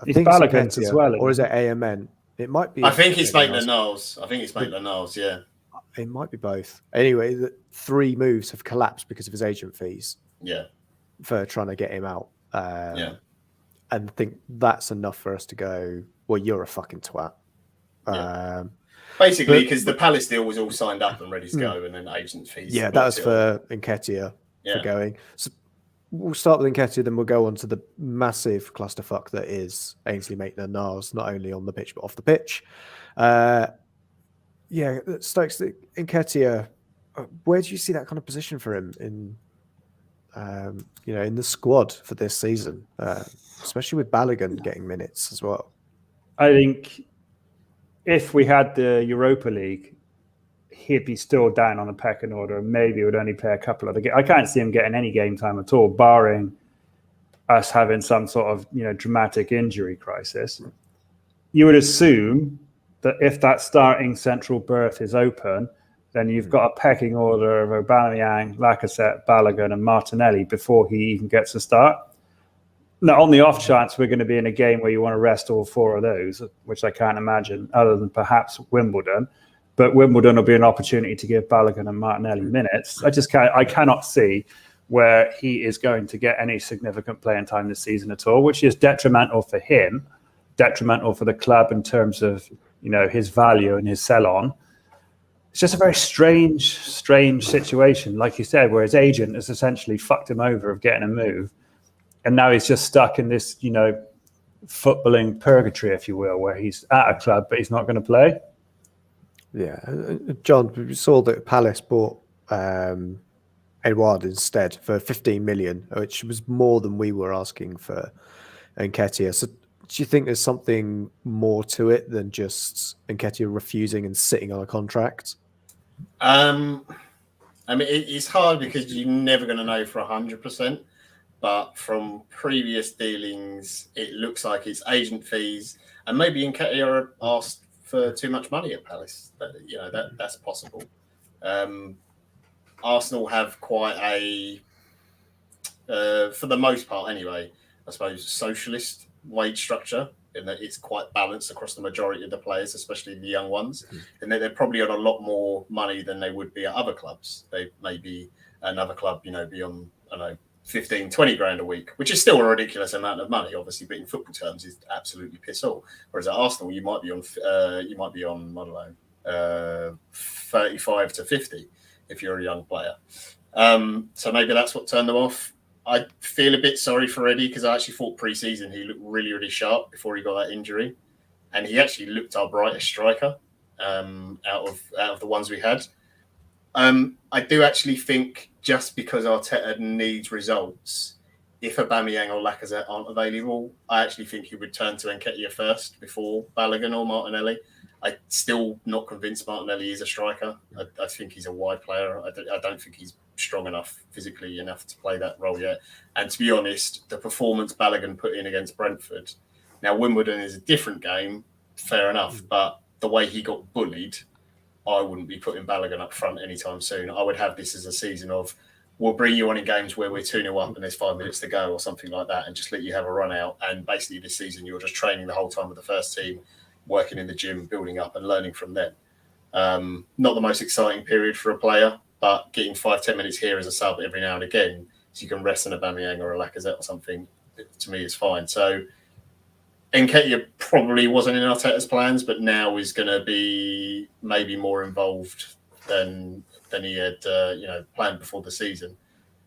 He's think it's Bellerin as well, or is it AMN? It might be. I think it's Maitland-Niles. Yeah. It might be both. Anyway, the 3 moves have collapsed because of his agent fees. Yeah. For trying to get him out. And I think that's enough for us to go, well, you're a fucking twat. Yeah. Basically, because the Palace deal was all signed up and ready to go, and then agent fees. Yeah, that was for Nketiah for going. So we'll start with Nketiah, then we'll go on to the massive clusterfuck that is Ainsley Maitland-Niles, not only on the pitch, but off the pitch. Stokes, Nketiah, where do you see that kind of position for him in the squad for this season, especially with Bellerin getting minutes as well? I think if we had the Europa League, he'd be still down on the pecking order. Maybe would only play a couple of the games. I can't see him getting any game time at all, barring us having some sort of dramatic injury crisis. You would assume that if that starting central berth is open, then you've got a pecking order of Aubameyang, Lacazette, Bellerin, and Martinelli before he even gets a start. Now, on the off chance we're going to be in a game where you want to rest all 4 of those, which I can't imagine, other than perhaps Wimbledon, but Wimbledon will be an opportunity to give Bellerin and Martinelli minutes. I cannot see where he is going to get any significant playing time this season at all, which is detrimental for him, detrimental for the club in terms of his value and his sell-on. It's just a very strange situation, like you said, where his agent has essentially fucked him over of getting a move. And now he's just stuck in this, footballing purgatory, if you will, where he's at a club, but he's not going to play. Yeah. John, we saw that Palace bought Edouard instead for 15 million, which was more than we were asking for Nketiah. So do you think there's something more to it than just Nketiah refusing and sitting on a contract? I mean, it's hard because you're never going to know for 100%. But from previous dealings, it looks like it's agent fees, and maybe Nketiah asked for too much money at Palace. That's possible. Arsenal have quite a, for the most part anyway, I suppose, socialist wage structure, in that it's quite balanced across the majority of the players, especially the young ones, and they're probably on a lot more money than they would be at other clubs. They may be another club, be on, 15, 20 grand a week, which is still a ridiculous amount of money, obviously, but in football terms is absolutely piss all. Whereas at Arsenal, you might be on I don't know, 35 to 50 if you're a young player. So maybe that's what turned them off. I feel a bit sorry for Eddie because I actually thought pre-season he looked really, really sharp before he got that injury, and he actually looked our brightest striker out of the ones we had. I do actually think just because Arteta needs results, if Aubameyang or Lacazette aren't available, I actually think he would turn to Nketiah first before Balogun or Martinelli. I'm still not convinced Martinelli is a striker. I think he's a wide player. I don't think he's strong enough, physically enough to play that role yet. And to be honest, the performance Balogun put in against Brentford, now Wimbledon is a different game, fair enough, but the way he got bullied, I wouldn't be putting Balogun up front anytime soon. I would have this as a season of, we'll bring you on in games where we're 2-0 up and there's 5 minutes to go or something like that, and just let you have a run out. And basically this season, you're just training the whole time with the first team, working in the gym, building up and learning from them. Not the most exciting period for a player, but getting 5-10 minutes here as a sub every now and again, so you can rest an Aubameyang or a Lacazette or something, to me is fine. So Nketiah probably wasn't in Arteta's plans, but now is going to be maybe more involved than he had planned before the season.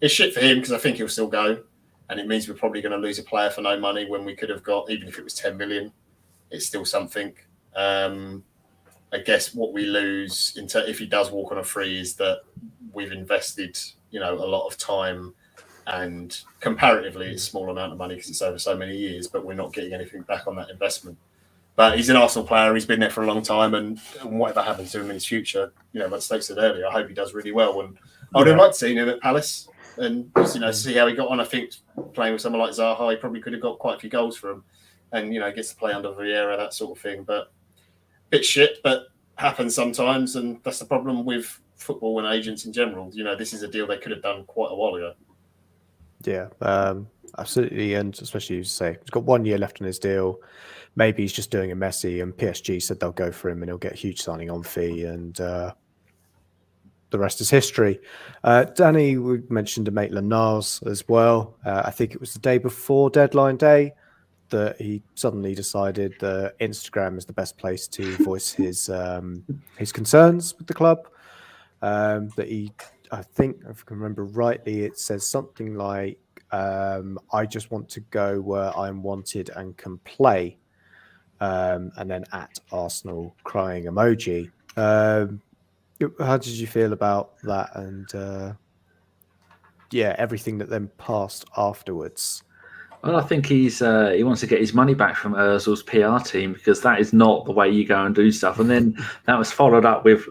It's shit for him because I think he'll still go, and it means we're probably going to lose a player for no money when we could have got, even if it was 10 million, it's still something. I guess what we lose if he does walk on a free is that we've invested, a lot of time, and comparatively it's a small amount of money because it's over so many years, but we're not getting anything back on that investment. But he's an Arsenal player. He's been there for a long time, and whatever happens to him in his future, like Stokes said earlier, I hope he does really well. And I would have liked to see him at Palace and see how he got on. I think playing with someone like Zaha, he probably could have got quite a few goals for him, and gets to play under Vieira, that sort of thing. But bit shit, but happens sometimes, and that's the problem with football and agents in general. This is a deal they could have done quite a while ago. Yeah, absolutely, and especially you say he's got 1 year left on his deal. Maybe he's just doing a Messi, and PSG said they'll go for him, and he'll get a huge signing on fee, and the rest is history. Danny, we mentioned Maitland-Niles as well. I think it was the day before deadline day that he suddenly decided that Instagram is the best place to voice his concerns with the club. I think, if I can remember rightly, it says something like, I just want to go where I'm wanted and can play. And then at Arsenal crying emoji. How did you feel about that? And everything that then passed afterwards. Well, I think he wants to get his money back from Ozil's PR team, because that is not the way you go and do stuff. And then that was followed up with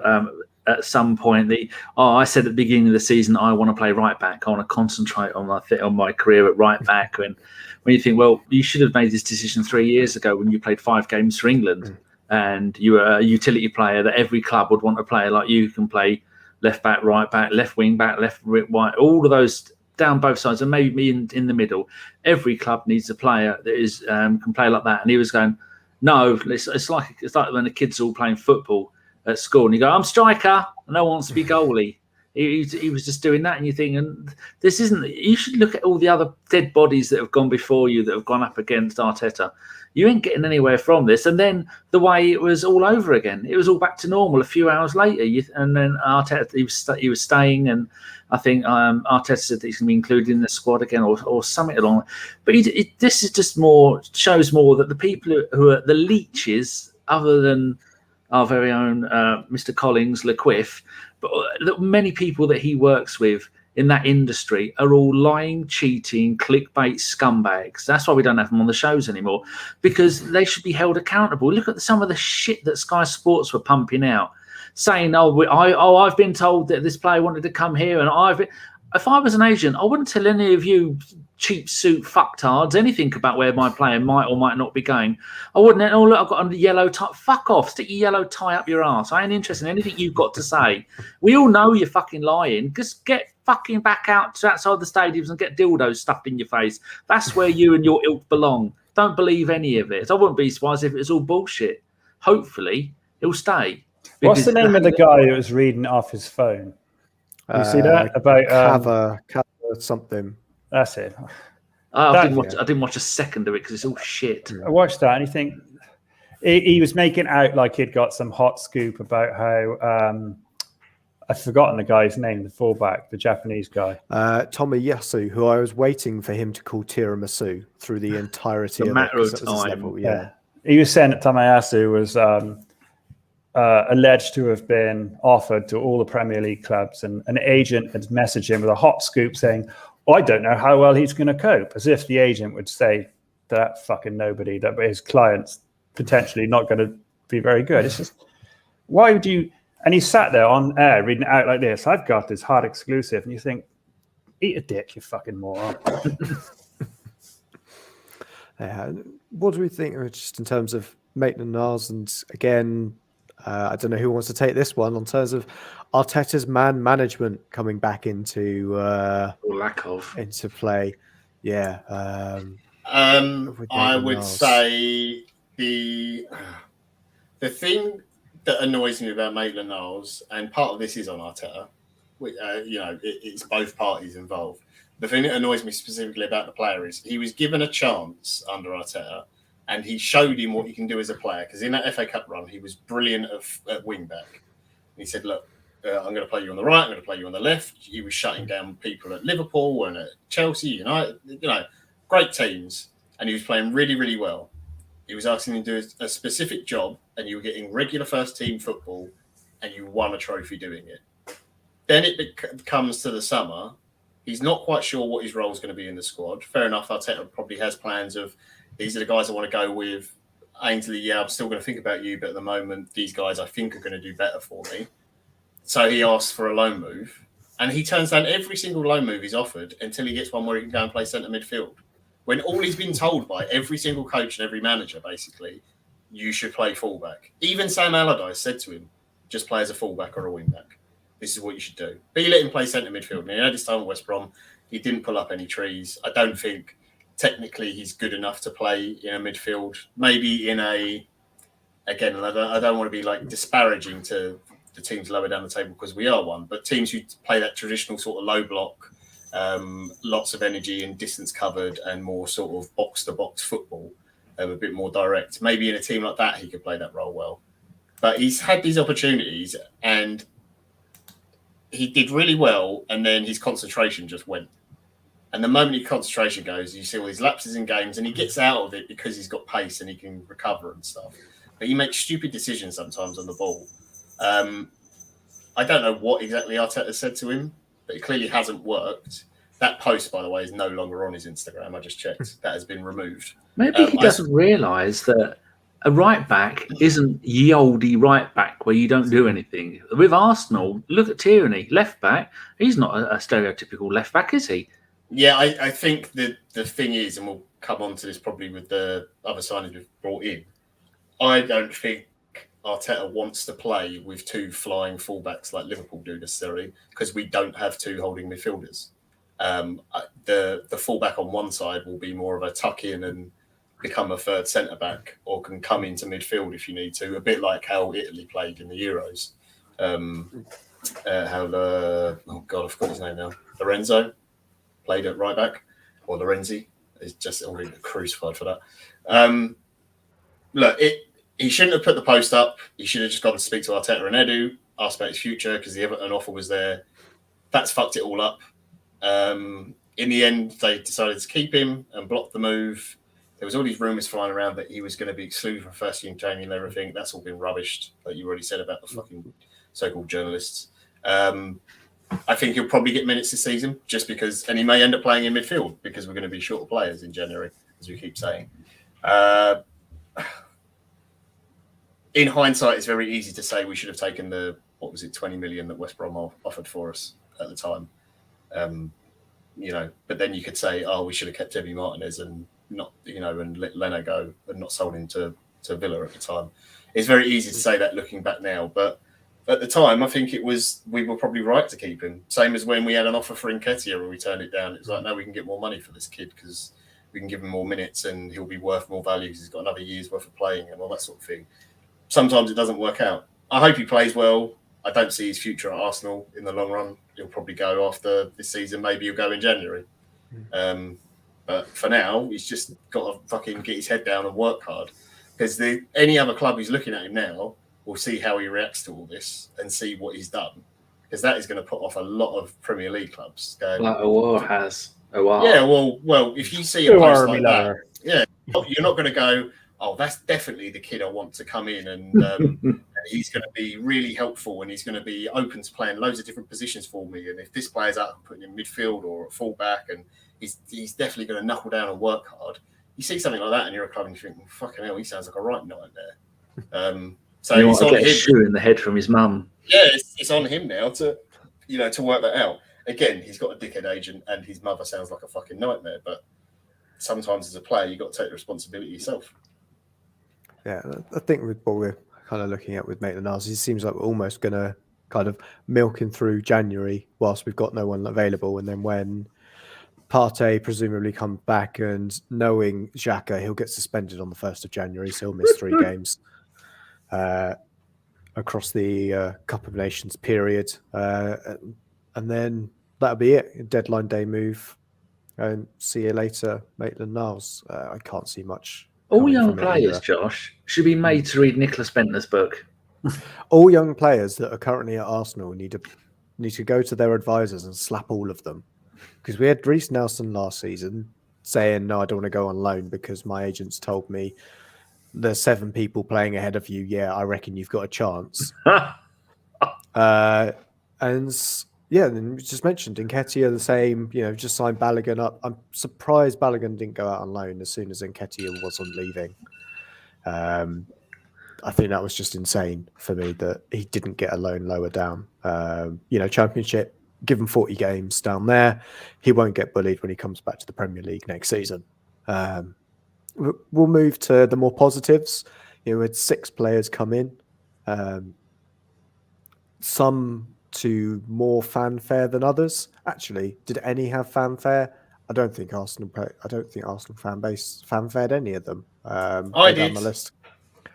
at some point I said at the beginning of the season I want to play right back. I want to concentrate on my career at right back. And when you think, well, you should have made this decision 3 years ago when you played 5 games for England, and you were a utility player that every club would want a player like you who can play left back, right back, left wing back, left right, all of those down both sides, and maybe me in the middle. Every club needs a player that is can play like that. And he was going, no, it's like when the kids are all playing football at school, and you go, I'm striker, and no one wants to be goalie. He was just doing that, and you think, and this isn't. You should look at all the other dead bodies that have gone before you, that have gone up against Arteta. You ain't getting anywhere from this. And then the way it was all over again, it was all back to normal a few hours later. And then Arteta, he was staying, and I think Arteta said that he's going to be included in the squad again, or something along. But this is just shows more that the people who are the leeches, other than our very own Mr. Collins, Lequiff, but many people that he works with in that industry are all lying, cheating, clickbait scumbags. That's why we don't have them on the shows anymore, because they should be held accountable. Look at some of the shit that Sky Sports were pumping out, saying, I've been told that this player wanted to come here, and if I was an agent, I wouldn't tell any of you cheap suit fucktards anything about where my player might or might not be going. I wouldn't. Oh, look, I've got a yellow tie. Fuck off. Stick your yellow tie up your ass. I ain't interested in anything you've got to say. We all know you're fucking lying. Just get fucking back out to outside the stadiums and get dildos stuffed in your face. That's where you and your ilk belong. Don't believe any of it. I wouldn't be surprised if it's all bullshit. Hopefully, he'll stay. What's the name of the guy who was reading off his phone? You see that about Cava something. That's it. I didn't watch a second of it because it's all shit. I watched that, and you think he was making out like he'd got some hot scoop about how I've forgotten the guy's name, the fullback, the Japanese guy. Tomiyasu, who I was waiting for him to call tiramisu through the entirety of it. Matter of That was his time. level, yeah. He was saying that Tomiyasu was alleged to have been offered to all the Premier League clubs, and an agent had messaged him with a hot scoop saying, "Oh, I don't know how well he's going to cope," as if the agent would say to that fucking nobody that his client's potentially not going to be very good. It's just, why would you? And he sat there on air reading it out like this. I've got this hard exclusive, and you think, eat a dick, you fucking moron. What do we think just in terms of Maitland-Niles? And again, I don't know who wants to take this one on terms of Arteta's man management coming back into or lack of into play. Yeah. I would say the thing that annoys me about Maitland-Niles, and part of this is on Arteta, it's both parties involved. The thing that annoys me specifically about the player is he was given a chance under Arteta, and he showed him what he can do as a player. Because in that FA Cup run, he was brilliant at wing back. He said, "Look, I'm going to play you on the right. I'm going to play you on the left." He was shutting down people at Liverpool and at Chelsea, United, great teams, and he was playing really, really well. He was asking him to do a specific job, and you were getting regular first team football, and you won a trophy doing it. Then it comes to the summer. He's not quite sure what his role is going to be in the squad. Fair enough, Arteta probably has plans of, these are the guys I want to go with. Ainsley, yeah, I'm still going to think about you, but at the moment, these guys I think are going to do better for me. So he asks for a loan move, and he turns down every single loan move he's offered until he gets one where he can go and play centre midfield. When all he's been told by every single coach and every manager, basically, you should play fullback. Even Sam Allardyce said to him, just play as a fullback or a wingback. This is what you should do. But you let him play centre midfield. And he had his time at West Brom. He didn't pull up any trees. I don't think technically he's good enough to play in a midfield. Maybe in a, again, I don't want to be like disparaging to the teams lower down the table because we are one, but teams who play that traditional sort of low block, lots of energy and distance covered and more sort of box-to-box football, a bit more direct. Maybe in a team like that, he could play that role well. But he's had these opportunities and he did really well, and then his concentration just went. And the moment his concentration goes, you see all these lapses in games, and he gets out of it because he's got pace and he can recover and stuff. But he makes stupid decisions sometimes on the ball. I don't know what exactly Arteta said to him, but it clearly hasn't worked. That post, by the way, is no longer on his Instagram. I just checked. That has been removed. Maybe he doesn't realise that a right back isn't ye oldie right back where you don't do anything. With Arsenal, look at Tierney, left back. He's not a stereotypical left back, is he? Yeah, I think the thing is, and we'll come on to this probably with the other signings we've brought in, I don't think Arteta wants to play with two flying fullbacks like Liverpool do necessarily, because we don't have two holding midfielders. The fullback on one side will be more of a tuck in and become a third centre back, or can come into midfield if you need to, a bit like how Italy played in the Euros. I forgot his name now. Lorenzo played at right back, or Lorenzi. He's just already crucified for that. He shouldn't have put the post up. He should have just gone to speak to Arteta and Edu, asked about his future because the Everton offer was there. That's fucked it all up. In the end, they decided to keep him and block the move. There was all these rumours flying around that he was going to be excluded from first team training and everything. That's all been rubbished, like you already said about the fucking so-called journalists. I think he'll probably get minutes this season just because, and he may end up playing in midfield because we're going to be short of players in January, as we keep saying. In hindsight, it's very easy to say we should have taken 20 million that West Brom offered for us at the time. But then you could say, we should have kept Emile Martinez and not, and let Leno go and not sold him to Villa at the time. It's very easy to say that looking back now, but at the time, I think we were probably right to keep him. Same as when we had an offer for Nketiah and we turned it down. It was like, no, we can get more money for this kid because we can give him more minutes and he'll be worth more value because he's got another year's worth of playing and all that sort of thing. Sometimes it doesn't work out. I hope he plays well. I don't see his future at Arsenal in the long run. He'll probably go after this season. Maybe he'll go in January. But for now, he's just got to fucking get his head down and work hard. Because any other club who's looking at him now will see how he reacts to all this and see what he's done. because that is going to put off a lot of Premier League clubs. Going, Like Awar has. Awar. Yeah, well, if you see a post like that, yeah, you're not going to go, oh, that's definitely the kid I want to come in and he's going to be really helpful and he's going to be open to playing loads of different positions for me. And if this player's out, I'm putting him in midfield or at fullback, and he's definitely going to knuckle down and work hard. You see something like that and you're a club and you think, well, fucking hell, he sounds like a right nightmare. So you it's on get him. A shoe in the head from his mum. Yeah, it's on him now to work that out. Again, he's got a dickhead agent and his mother sounds like a fucking nightmare, but sometimes as a player, you've got to take the responsibility yourself. Yeah, I think with what we're kind of looking at with Maitland-Niles, it seems like we're almost going to kind of milk him through January whilst we've got no one available. And then when Partey presumably comes back and knowing Xhaka, he'll get suspended on the 1st of January, so he'll miss 3 games across the Cup of Nations period. And then that'll be it. A deadline day move. And see you later, Maitland-Niles. I can't see much. All young players, Josh, should be made to read Nicolas Bentner's book. All young players that are currently at Arsenal need to go to their advisors and slap all of them. Because we had Reece Nelson last season saying, no, I don't want to go on loan because my agents told me there's 7 people playing ahead of you. Yeah, I reckon you've got a chance. And yeah, then we just mentioned Nketiah the same, just signed Balogun up. I'm surprised Balogun didn't go out on loan as soon as Nketiah wasn't leaving. I think that was just insane for me that he didn't get a loan lower down. Championship, give him 40 games down there. He won't get bullied when he comes back to the Premier League next season. We'll move to the more positives. We had 6 players come in. Some to more fanfare than others. Actually, did any have fanfare? I don't think Arsenal fan base fanfared any of them. I did. Down the list.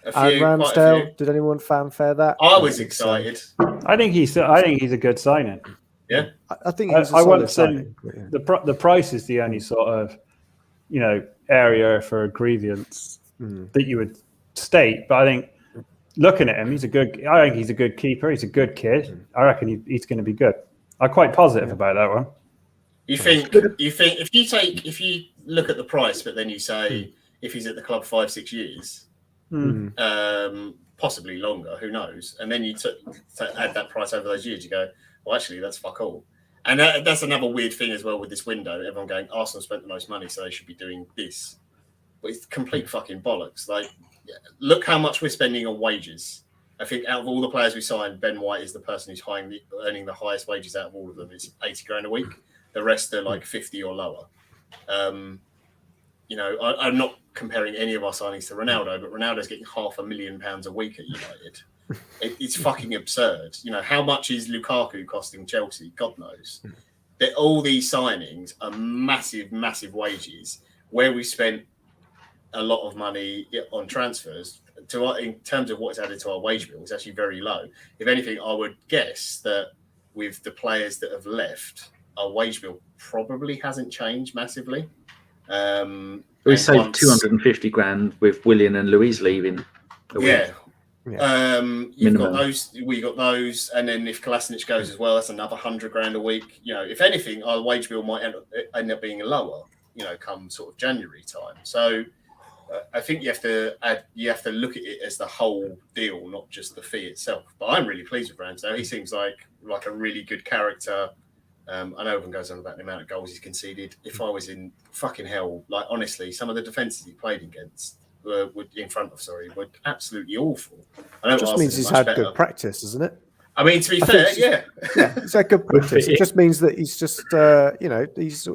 Ramsdale, did anyone fanfare that? I was excited. I think he's a good signing. Yeah, I think he's a solid signing. The price is the only sort of area for grievance that you would state, but I think looking at him, I think he's a good keeper. He's a good kid. I reckon he's going to be good. I'm quite positive about that one. You think if you look at the price, but then you say if he's at the club 5-6 years, possibly longer, who knows? And then you add that price over those years, you go, well, actually, that's fuck all. And that's another weird thing as well with this window. Everyone going, Arsenal spent the most money, so they should be doing this. But it's complete fucking bollocks. Like, look how much we're spending on wages. I think out of all the players we signed, Ben White is the person who's earning the highest wages out of all of them. It's 80 grand a week. The rest are like 50 or lower. I'm not comparing any of our signings to Ronaldo, but Ronaldo's getting £500,000 a week at United. It's fucking absurd. How much is Lukaku costing Chelsea? God knows. All these signings are massive, massive wages where we spent a lot of money on transfers. In terms of what's added to our wage bill, it's actually very low. If anything, I would guess that with the players that have left, our wage bill probably hasn't changed massively. We saved 250 grand with Willian and Louise leaving. Yeah. You've got those. We got those, and then if Kolasinac goes as well, that's another 100 grand a week. If anything, our wage bill might end up being lower. Come sort of January time. So I think you have to look at it as the whole deal, not just the fee itself. But I'm really pleased with Ramsdale. He seems like a really good character. I know everyone goes on about the amount of goals he's conceded. If I was in fucking hell, like honestly, some of the defences he played against were absolutely awful. It just means he's had good practice, isn't it? I mean, to be fair, yeah, he's had good practice. It just means that he's just,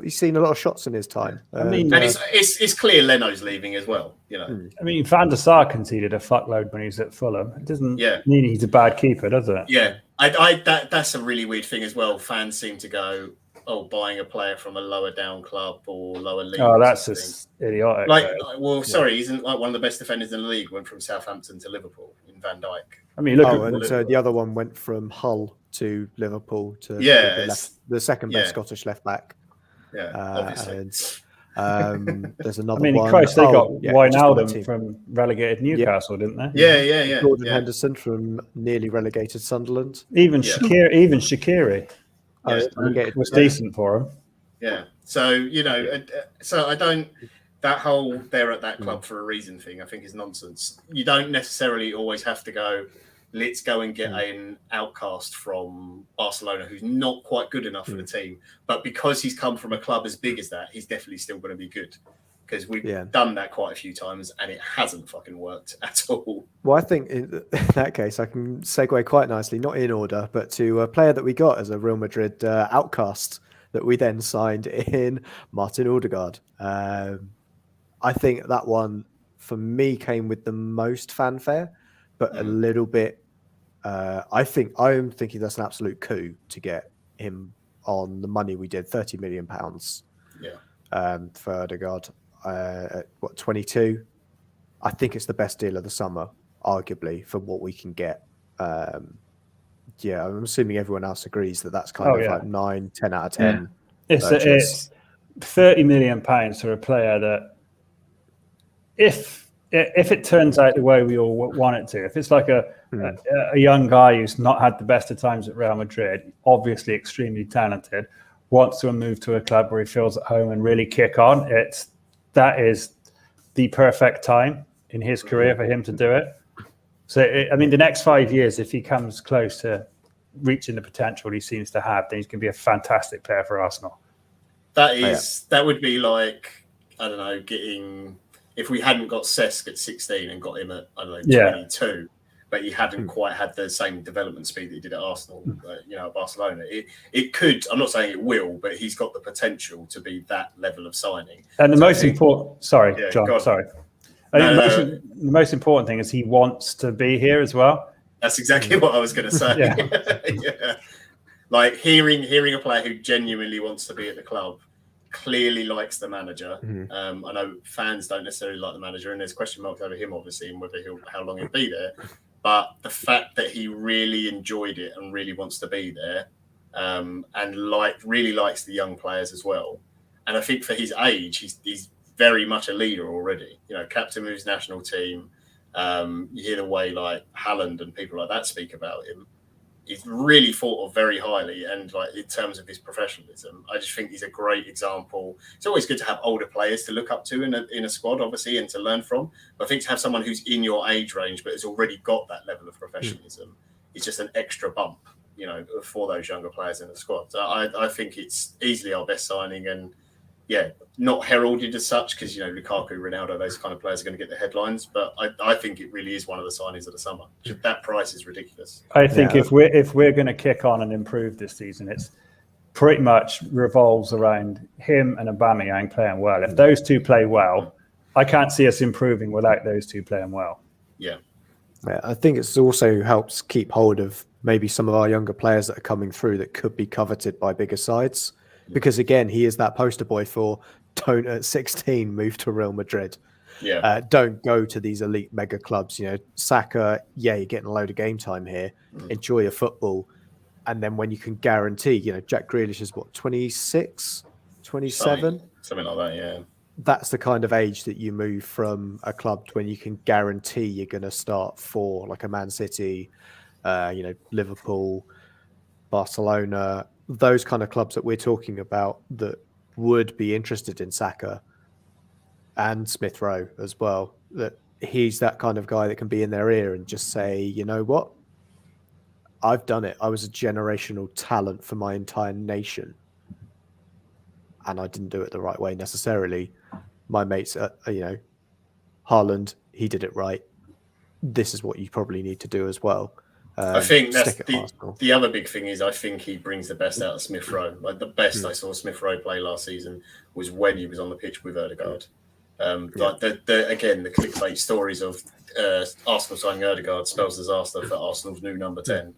he's seen a lot of shots in his time. And it's clear Leno's leaving as well. I mean, Van der Sar conceded a fuckload when he was at Fulham. It doesn't mean he's a bad keeper, does it? Yeah, that's a really weird thing as well. Fans seem to go, buying a player from a lower down club or lower league. Oh, that's just idiotic. Isn't like one of the best defenders in the league went from Southampton to Liverpool in Van Dijk. I mean, the other one went from Hull to Liverpool to the second best Scottish left back. Yeah, obviously. There's another I mean, one. Christ, they got just on the Wijnaldum team. from relegated Newcastle, didn't they? Yeah. Jordan Henderson from nearly relegated Sunderland. Even Shaqiri Relegated was decent for him. Yeah. So, so I don't, that whole they're at that club for a reason thing, I think is nonsense. You don't necessarily always have to go, let's go and get an outcast from Barcelona who's not quite good enough for the team. But because he's come from a club as big as that, he's definitely still going to be good. Because we've done that quite a few times and it hasn't fucking worked at all. Well, I think in that case, I can segue quite nicely, not in order, but to a player that we got as a Real Madrid outcast that we then signed in, Martin Odegaard. I think that one, for me, came with the most fanfare, but a little bit. I'm thinking that's an absolute coup to get him on the money we did, £30 million. For Odegaard. At 22? I think it's the best deal of the summer, arguably, for what we can get. I'm assuming everyone else agrees that that's kind of like 9, 10 out of 10. It's £30 million for a player that, if it turns out the way we all want it to, if it's like a young guy who's not had the best of times at Real Madrid, obviously extremely talented, wants to move to a club where he feels at home and really kick on, that is the perfect time in his career for him to do it. So, the next 5 years, if he comes close to reaching the potential he seems to have, then he's going to be a fantastic player for Arsenal. That would be like, I don't know, getting, if we hadn't got Cesc at 16 and got him at, 22, but he hadn't quite had the same development speed that he did at Arsenal, at Barcelona. It could, I'm not saying it will, but he's got the potential to be that level of signing. And the most important, John, sorry. The most important thing is he wants to be here as well. That's exactly what I was going to say. Like hearing a player who genuinely wants to be at the club, clearly likes the manager. I know fans don't necessarily like the manager, and there's question marks over him, obviously, and whether how long he'll be there. But the fact that he really enjoyed it and really wants to be there, and really likes the young players as well. And I think for his age, he's very much a leader already. Captain of his national team. You hear the way like Haaland and people like that speak about him. He's really thought of very highly, and like in terms of his professionalism, I just think he's a great example. It's always good to have older players to look up to in a squad, obviously, and to learn from. But I think to have someone who's in your age range but has already got that level of professionalism is just an extra bump, for those younger players in the squad. So I think it's easily our best signing, and not heralded as such because Lukaku, Ronaldo, those kind of players are going to get the headlines. But I think it really is one of the signings of the summer. That price is ridiculous. I think if we're going to kick on and improve this season, it's pretty much revolves around him and Aubameyang playing well. If those two play well, I can't see us improving without those two playing well. Yeah, I think it's also helps keep hold of maybe some of our younger players that are coming through that could be coveted by bigger sides. Because again, he is that poster boy for don't at 16 move to Real Madrid. Don't go to these elite mega clubs. Saka, you're getting a load of game time here. Enjoy your football. And then when you can guarantee, Jack Grealish is what, 26, 27? Something like that, yeah. That's the kind of age that you move from a club when you can guarantee you're going to start for like a Man City, Liverpool, Barcelona, those kind of clubs that we're talking about that would be interested in Saka and Smith Rowe as well. That he's that kind of guy that can be in their ear and just say, you know what? I've done it. I was a generational talent for my entire nation. And I didn't do it the right way necessarily. My mates, Haaland, he did it right. This is what you probably need to do as well. I think that's the other big thing is I think he brings the best out of Smith Rowe. Like the best I saw Smith Rowe play last season was when he was on the pitch with Odegaard. Like the clickbait stories of Arsenal signing Odegaard spells disaster for Arsenal's new number 10.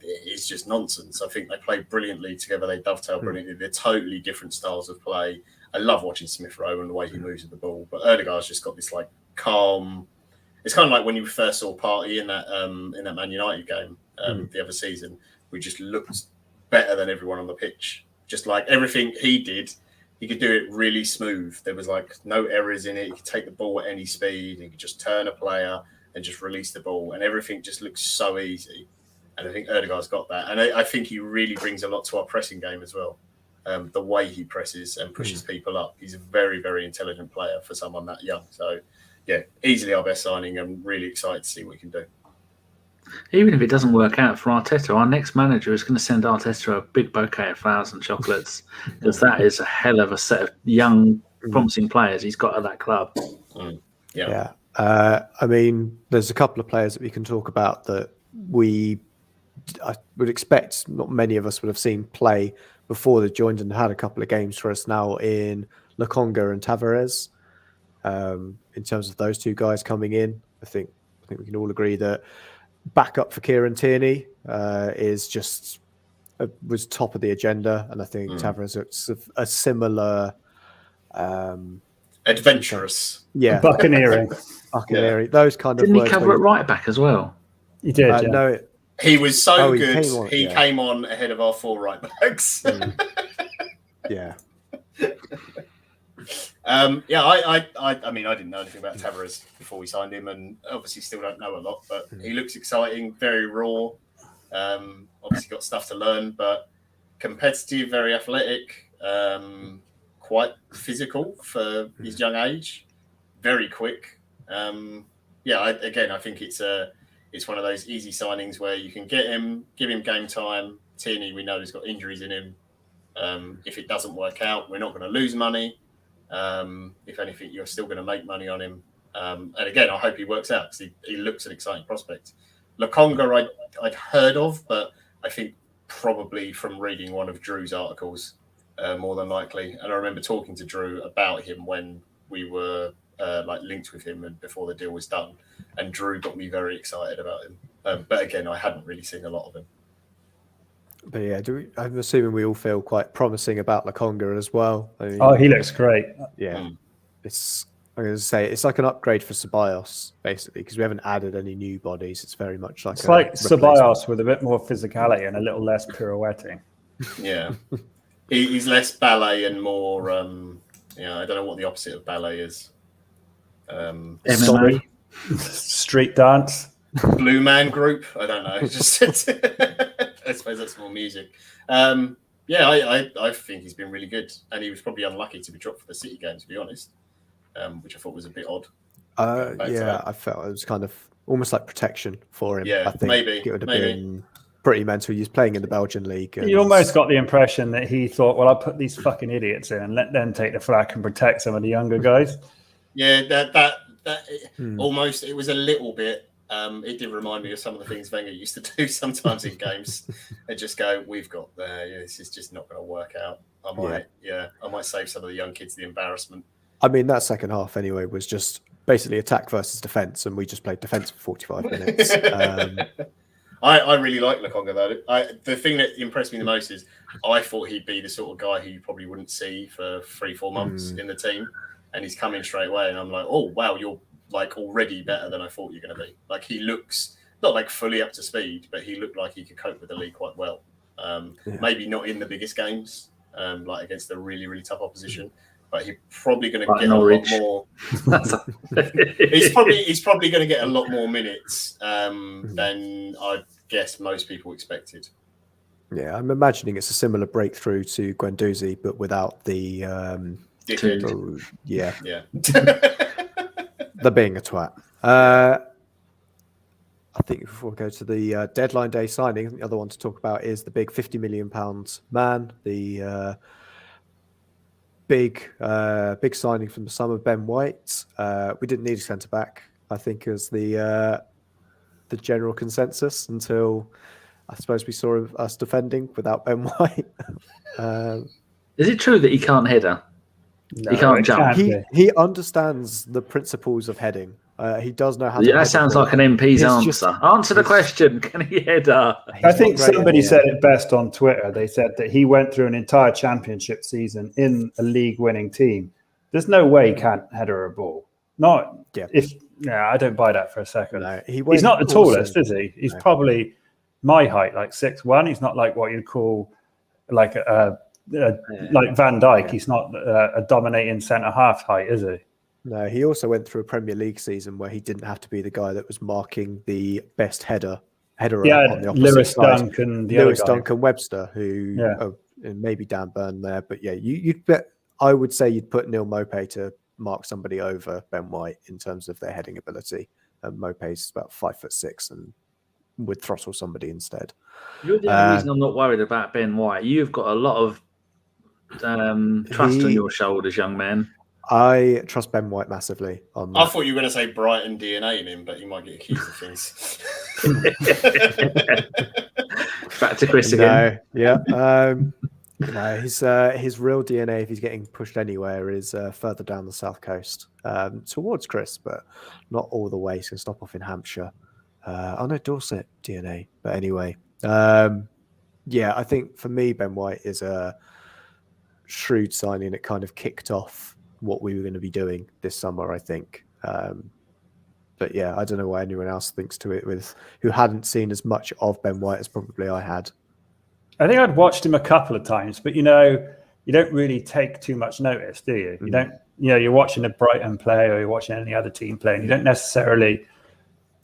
It's just nonsense. I think they play brilliantly together. They dovetail brilliantly. They're totally different styles of play. I love watching Smith Rowe and the way he moves with the ball. But Odegaard's just got this like calm. It's kind of like when you first saw Partey in that Man United game the other season. We just looked better than everyone on the pitch. Just like everything he did he could do it really smooth. There was like no errors in it. He could take the ball at any speed. He could just turn a player and just release the ball, and everything just looks so easy. And I think Ødegaard's got that. And I think he really brings a lot to our pressing game as well. The way he presses and pushes people up. He's a very, very intelligent player for someone that young. So, yeah, easily our best signing. I'm really excited to see what he can do. Even if it doesn't work out for Arteta, our next manager is going to send Arteta a big bouquet of flowers and chocolates, because that is a hell of a set of young, promising players he's got at that club. Yeah. I mean, there's a couple of players that we can talk about that I would expect not many of us would have seen play before they joined and had a couple of games for us now in Lokonga and Tavares. In terms of those two guys coming in, I think we can all agree that backup for Kieran Tierney was top of the agenda, and I think Tavares is a similar adventurous, buccaneering. Those kind of. Didn't he cover at right back as well? He did. No. He was so good. He came on ahead of our 4 right backs. Yeah. I mean, I didn't know anything about Tavares before we signed him, and obviously still don't know a lot. But he looks exciting, very raw. Obviously got stuff to learn, but competitive, very athletic, quite physical for his young age, very quick. I think it's one of those easy signings where you can get him, give him game time. Tierney, we know he's got injuries in him. If it doesn't work out, we're not going to lose money. If anything, you're still going to make money on him. And again, I hope he works out, because he looks an exciting prospect. Lokonga, I'd heard of, but I think probably from reading one of Drew's articles, more than likely. And I remember talking to Drew about him when we were linked with him and before the deal was done. And Drew got me very excited about him. But again, I hadn't really seen a lot of him. But yeah, I'm assuming we all feel quite promising about Lokonga as well. I mean, he looks great. Yeah, I'm going to say it's like an upgrade for Ceballos, basically, because we haven't added any new bodies. It's very much like Ceballos with a bit more physicality and a little less pirouetting. Yeah, he's less ballet and more. I don't know what the opposite of ballet is. MMA, street dance, Blue Man Group. I don't know. I suppose that's more music. I think he's been really good, and he was probably unlucky to be dropped for the City game, to be honest, which I thought was a bit odd. I felt it was kind of almost like protection for him. Yeah, I think maybe it would have been pretty mental. He's playing in the Belgian league. You almost got the impression that he thought, well, I'll put these fucking idiots in and let them take the flak and protect some of the younger guys. Yeah, that almost, it was a little bit. It did remind me of some of the things Wenger used to do sometimes in games. And just go, we've got this is just not going to work out. I might save some of the young kids the embarrassment. I mean, that second half anyway was just basically attack versus defence, and we just played defence for 45 minutes. I really like Lokonga though. The thing that impressed me the most is I thought he'd be the sort of guy who you probably wouldn't see for 3-4 months in the team, and he's coming straight away. And I'm like, oh wow, you're like already better than I thought you're going to be. Like, he looks not like fully up to speed, but he looked like he could cope with the league quite well. Maybe not in the biggest games, like against a really, really tough opposition, but he's probably going to get Norwich. A lot more. he's probably going to get a lot more minutes than I guess most people expected. Yeah, I'm imagining it's a similar breakthrough to Guendouzi, but without the yeah. The being a twat. I think before we go to the deadline day signing, the other one to talk about is the big £50 million man, the big signing from the summer, Ben White. We didn't need a centre back, I think, as the general consensus until I suppose we saw us defending without Ben White. Is it true that he can't header? No, he can't jump. He understands the principles of heading. He does know how to. That sounds like an MP's answer. Answer the question. Can he header? I think somebody said it best on Twitter. They said that he went through an entire championship season in a league-winning team. There's no way he can't header a ball. I don't buy that for a second. No, he's not the tallest, is he? He's probably my height, like 6'1". He's not like what you'd call like a like Van Dijk. He's not a dominating centre half height, is he? No, he also went through a Premier League season where he didn't have to be the guy that was marking the best header on the opposite Lewis side. Lewis Duncan Webster, who and maybe Dan Burn there, but yeah, you'd bet. I would say you'd put Neil Maupay to mark somebody over Ben White in terms of their heading ability. Maupay's about 5'6" and would throttle somebody instead. You're the only reason I'm not worried about Ben White. You've got a lot of trust on your shoulders, young man. I trust Ben White massively. I thought you were going to say Brighton DNA in him, but you might get accused of things. Back to Chris again. No, his real DNA, if he's getting pushed anywhere, is further down the south coast towards Chris, but not all the way. He's going to stop off in Hampshire. Dorset DNA. But anyway, I think for me, Ben White is a shrewd signing. It kind of kicked off what we were going to be doing this summer, I think. But yeah, I don't know what anyone else thinks to it who hadn't seen as much of Ben White as probably I had. I think I'd watched him a couple of times, but you don't really take too much notice, do you? You don't, you're watching a Brighton play or you're watching any other team play, and you don't necessarily,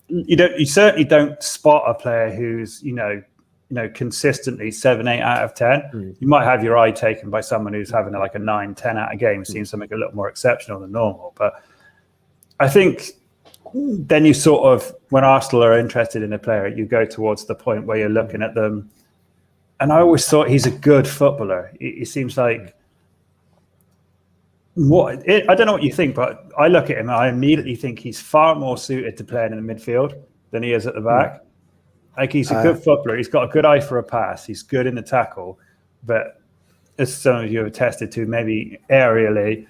you certainly don't spot a player who's, consistently 7, 8 out of 10. You might have your eye taken by someone who's having like a 9, 10 out of game, seeing something a little more exceptional than normal. But I think then you sort of, when Arsenal are interested in a player, you go towards the point where you're looking at them. And I always thought he's a good footballer. He seems like I don't know what you think, but I look at him and I immediately think he's far more suited to playing in the midfield than he is at the back. Like, he's a good footballer. He's got a good eye for a pass. He's good in the tackle. But as some of you have attested to, maybe aerially,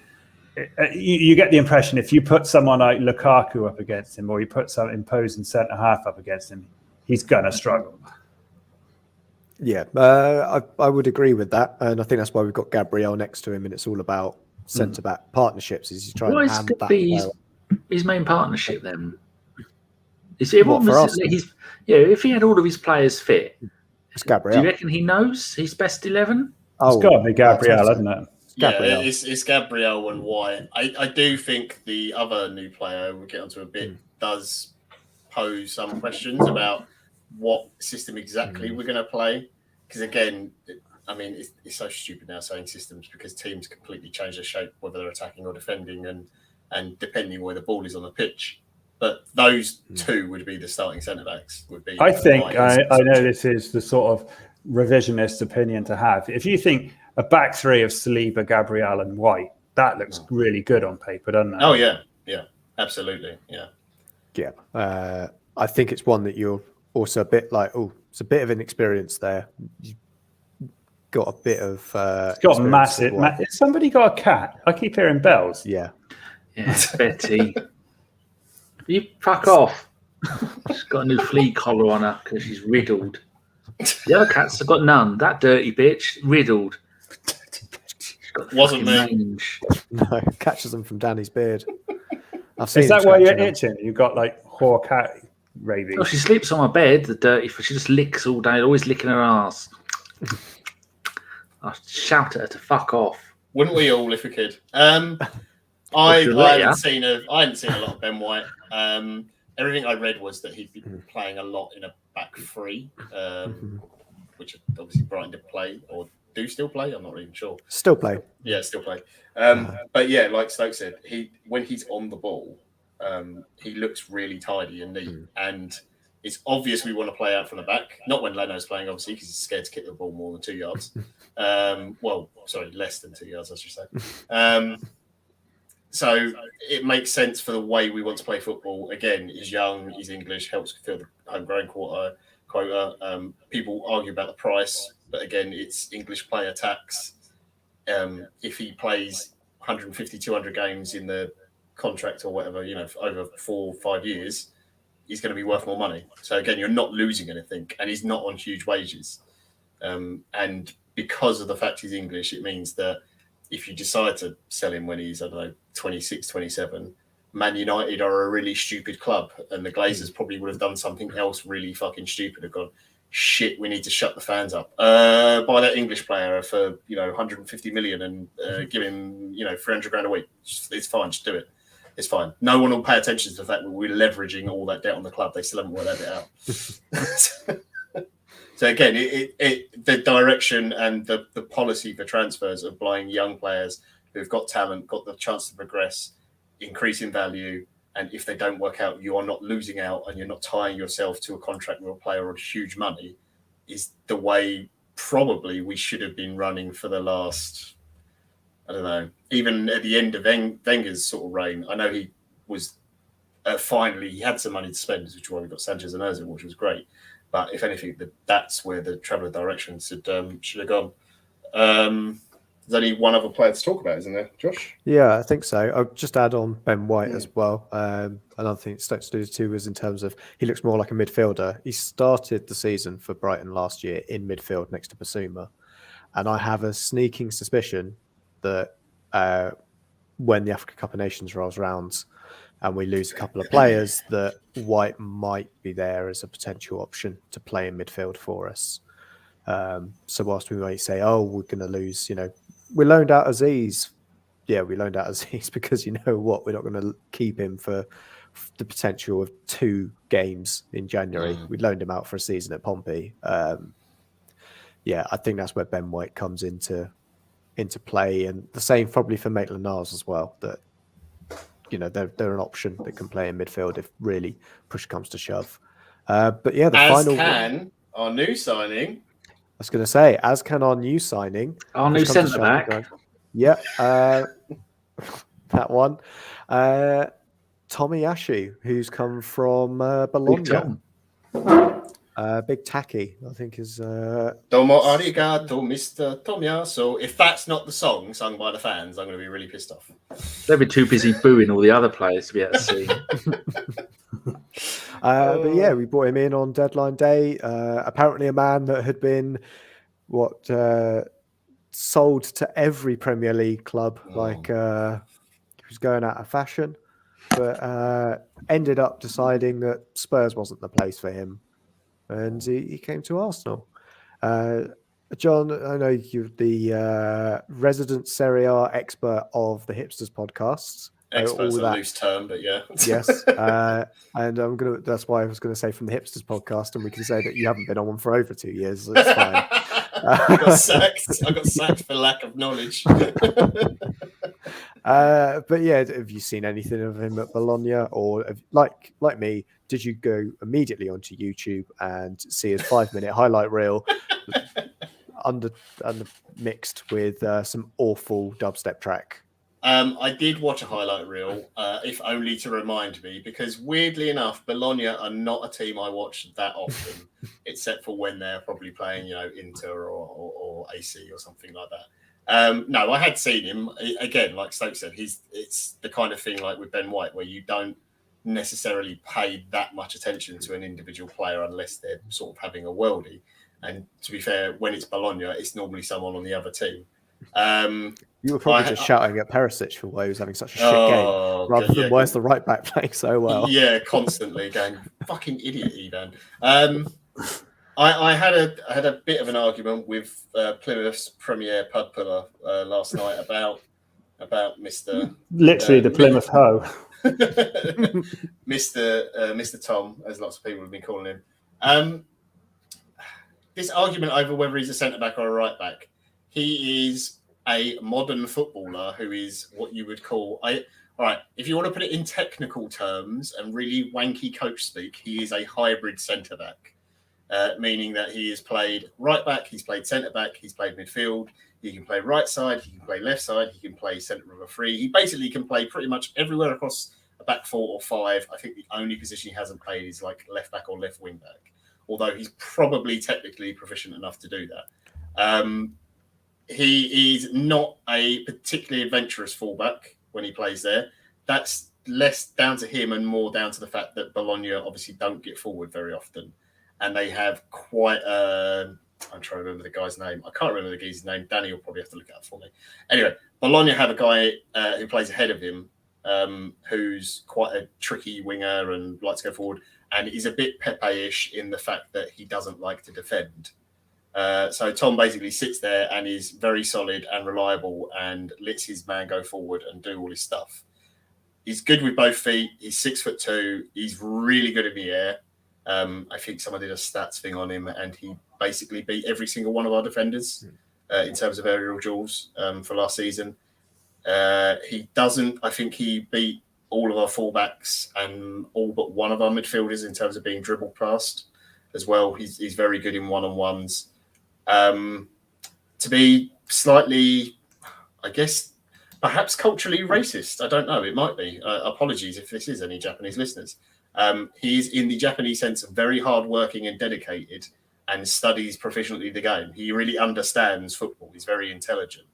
you get the impression if you put someone like Lukaku up against him or you put some imposing centre-half up against him, he's going to struggle. Yeah, I would agree with that. And I think that's why we've got Gabriel next to him, and it's all about centre-back partnerships. Is he's trying to hand that his main partnership then? If he had all of his players fit, it's Gabriel. Do you reckon he knows his best 11? It's got to be Gabriel, hasn't it? Gabriel. Yeah, it's Gabriel and White. I do think the other new player we'll get onto a bit does pose some questions about what system exactly we're going to play. Because again, I mean, it's so stupid now saying systems because teams completely change their shape, whether they're attacking or defending, and depending where the ball is on the pitch. But those two would be the starting centre backs. I think I know this is the sort of revisionist opinion to have. If you think a back three of Saliba, Gabriel, and White, that looks really good on paper, doesn't it? Oh yeah, absolutely, yeah. I think it's one that you're also a bit like, it's a bit of an experience there. You've got a bit of. It's got massive. Somebody got a cat? I keep hearing bells. Yeah, Betty. You fuck off. She's got a new flea collar on her because she's riddled. The other cats have got none. That dirty bitch, riddled. Wasn't me. No, catches them from Danny's beard. I've seen. Is that why you're itching? You got like whore cat rabies? Oh, she sleeps on my bed. The dirty. She just licks all day, always licking her ass. I shout at her to fuck off. Wouldn't we all if we could? I hadn't seen a lot of Ben White. Everything I read was that he'd been playing a lot in a back three, which obviously Brighton did play or do still play. I'm not even sure. Still play. Yeah, still play. But yeah, like Stokes said, when he's on the ball, he looks really tidy and neat. And it's obvious we want to play out from the back. Not when Leno's playing, obviously, because he's scared to kick the ball more than 2 yards. Less than 2 yards, I should say. So it makes sense for the way we want to play football. Again, he's young, he's English, helps fill the homegrown quota. People argue about the price, but again, it's English player tax. If he plays 150, 200 games in the contract or whatever, over 4 or 5 years, he's going to be worth more money. So again, you're not losing anything, and he's not on huge wages. And because of the fact he's English, it means that if you decide to sell him when he's, 26, 27, Man United are a really stupid club, and the Glazers probably would have done something else really fucking stupid. Have gone, shit, we need to shut the fans up. Buy that English player for 150 million and give him 300 grand a week. It's fine, just do it. It's fine. No one will pay attention to the fact that we're leveraging all that debt on the club. They still haven't worked that bit out. So again, the direction and the policy for transfers of buying young players who've got talent, got the chance to progress, increase in value, and if they don't work out, you are not losing out and you're not tying yourself to a contract with a player on huge money, is the way probably we should have been running for the last, I don't know, even at the end of Wenger's sort of reign. I know he was finally, he had some money to spend, which is why we got Sanchez and Ozil, which was great. But if anything, that's where the travel direction should have gone. There's only one other player to talk about, isn't there, Josh? Yeah, I think so. I'll just add on Ben White as well. Another thing Stokes alluded to was in terms of he looks more like a midfielder. He started the season for Brighton last year in midfield next to Basuma. And I have a sneaking suspicion that when the Africa Cup of Nations rolls around and we lose a couple of players, that White might be there as a potential option to play in midfield for us. So whilst we might say, oh, we're going to lose, we loaned out Aziz. Yeah, we loaned out Aziz because you know what? We're not going to keep him for the potential of 2 games in January. We loaned him out for a season at Pompey. Yeah, I think that's where Ben White comes into play. And the same probably for Maitland-Niles as well, that they're an option that can play in midfield if really push comes to shove. But yeah, our new signing. I was going to say, as can our new signing. Our new centre back. Yeah, that one. Tomiyasu, who's come from Bologna. Big Tacky, I think is... Domo arigato, Mr. Tomiyasu. So if that's not the song sung by the fans, I'm going to be really pissed off. They'll be too busy booing all the other players to be able to see. But yeah, we brought him in on deadline day. Apparently a man that had been sold to every Premier League club, he was going out of fashion, but ended up deciding that Spurs wasn't the place for him, and he came to Arsenal. John, I know you're the resident Serie A expert of the Hipsters podcasts. Expert's a loose term, but yeah. Yes. And that's why I was gonna say from the Hipsters podcast, and we can say that you haven't been on one for over 2 years. It's fine. I got sacked for lack of knowledge. But yeah, have you seen anything of him at Bologna, or like me, did you go immediately onto YouTube and see his 5-minute highlight reel under mixed with some awful dubstep track? I did watch a highlight reel, if only to remind me, because weirdly enough, Bologna are not a team I watch that often, except for when they're probably playing, Inter or AC or something like that. No, I had seen him. Again, like Stokes said, it's the kind of thing like with Ben White where you don't necessarily pay that much attention to an individual player unless they're sort of having a worldie. And to be fair, when it's Bologna, it's normally someone on the other team. You were probably just shouting at Perisic for why he was having such a shit game, rather than why is the right back playing so well. Yeah, constantly going, fucking idiot, Ivan. I had a bit of an argument with Plymouth's Premier Pub Puller last night about Mr. Literally the Plymouth Hoe. Mr. Tom, as lots of people have been calling him. This argument over whether he's a centre back or a right back, he is a modern footballer who is what you would call all right. If you want to put it in technical terms and really wanky coach speak, he is a hybrid centre back, meaning that he has played right back, he's played centre back, he's played midfield. He can play right side, he can play left side, he can play centre of a three. He basically can play pretty much everywhere across a back 4 or 5. I think the only position he hasn't played is like left back or left wing back, although he's probably technically proficient enough to do that. He is not a particularly adventurous fullback when he plays there. That's less down to him and more down to the fact that Bologna obviously don't get forward very often. And they have quite I'm trying to remember the guy's name. I can't remember the geezer's name. Danny will probably have to look it up for me. Anyway, Bologna have a guy who plays ahead of him, who's quite a tricky winger and likes to go forward. and is a bit Pepe-ish in the fact that he doesn't like to defend. So Tom basically sits there and is very solid and reliable and lets his man go forward and do all his stuff. He's good with both feet. He's 6'2". He's really good in the air. I think someone did a stats thing on him, and he basically beat every single one of our defenders in terms of aerial duels for last season. He doesn't. I think he beat all of our fullbacks and all but one of our midfielders in terms of being dribbled past as well. He's very good in one-on-ones. To be slightly, I guess, perhaps culturally racist. I don't know. It might be. Apologies if this is any Japanese listeners. He's, in the Japanese sense, very hardworking and dedicated and studies proficiently the game. He really understands football. He's very intelligent.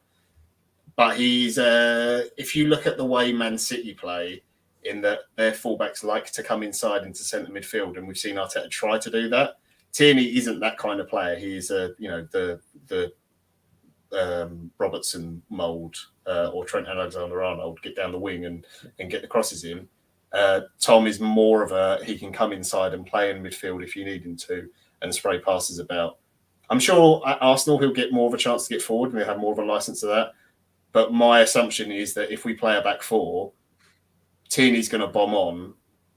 But he's, if you look at the way Man City play, in that their fullbacks like to come inside into centre midfield, and we've seen Arteta try to do that. Tierney isn't that kind of player. He's the Robertson mould or Trent Alexander-Arnold, get down the wing and get the crosses in. Tom is more of he can come inside and play in midfield if you need him to and spray passes about. I'm sure at Arsenal he'll get more of a chance to get forward and he'll have more of a licence to that. But my assumption is that if we play a back four, Tierney's going to bomb on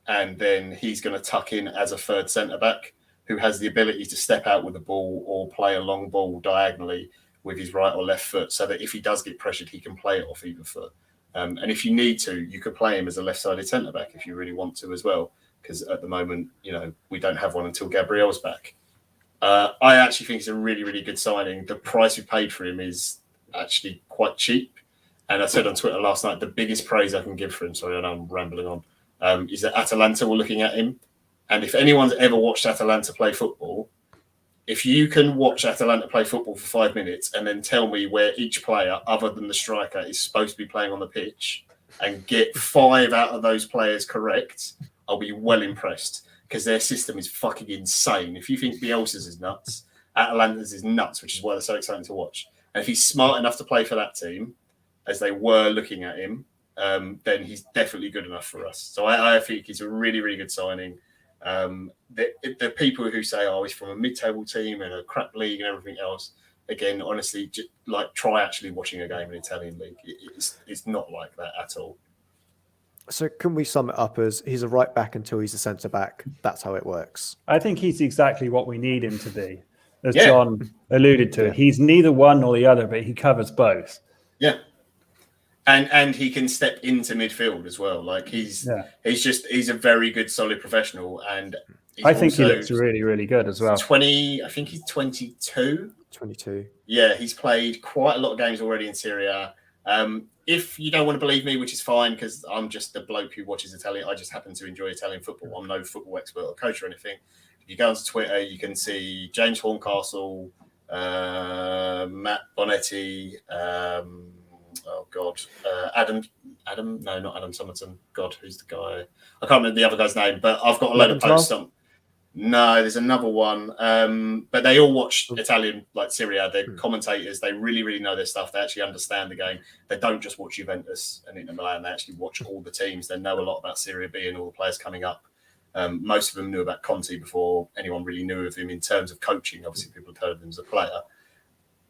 and then he's going to tuck in as a third centre-back who has the ability to step out with the ball or play a long ball diagonally with his right or left foot so that if he does get pressured, he can play it off either foot. And if you need to, you could play him as a left-sided centre-back if you really want to as well, because at the moment, we don't have one until Gabriel's back. I actually think it's a really, really good signing. The price we paid for him is actually quite cheap. And I said on Twitter last night, the biggest praise I can give for him, sorry, I know I'm rambling on, is that Atalanta were looking at him. And if anyone's ever watched Atalanta play football, if you can watch Atalanta play football for 5 minutes and then tell me where each player, other than the striker, is supposed to be playing on the pitch and get 5 out of those players correct, I'll be well impressed because their system is fucking insane. If you think Bielsa's is nuts, Atalanta's is nuts, which is why they're so exciting to watch. And if he's smart enough to play for that team, as they were looking at him, then he's definitely good enough for us. So I think he's a really, really good signing. The people who say, he's from a mid-table team and a crap league and everything else, again, honestly, just, try actually watching a game in the Italian league. It's not like that at all. So can we sum it up as he's a right back until he's a centre back? That's how it works. I think he's exactly what we need him to be. As John alluded to, he's neither one nor the other, but he covers both. Yeah. And he can step into midfield as well. He's a very good, solid professional. And I think he looks really, really good as well. I think he's 22. 22. Yeah, he's played quite a lot of games already in Serie A. If you don't want to believe me, which is fine, because I'm just a bloke who watches Italian, I just happen to enjoy Italian football. I'm no football expert or coach or anything. If you go onto Twitter, you can see James Horncastle, Matt Bonetti, Adam, no, not Adam Somerton. God, who's the guy? I can't remember the other guy's name, but I've got a load of posts on. No, there's another one. But they all watch Italian, Serie A. They're commentators. They really, really know their stuff. They actually understand the game. They don't just watch Juventus and Inter Milan. They actually watch all the teams. They know a lot about Serie B and all the players coming up. Most of them knew about Conte before anyone really knew of him in terms of coaching. Obviously, people have heard of him as a player.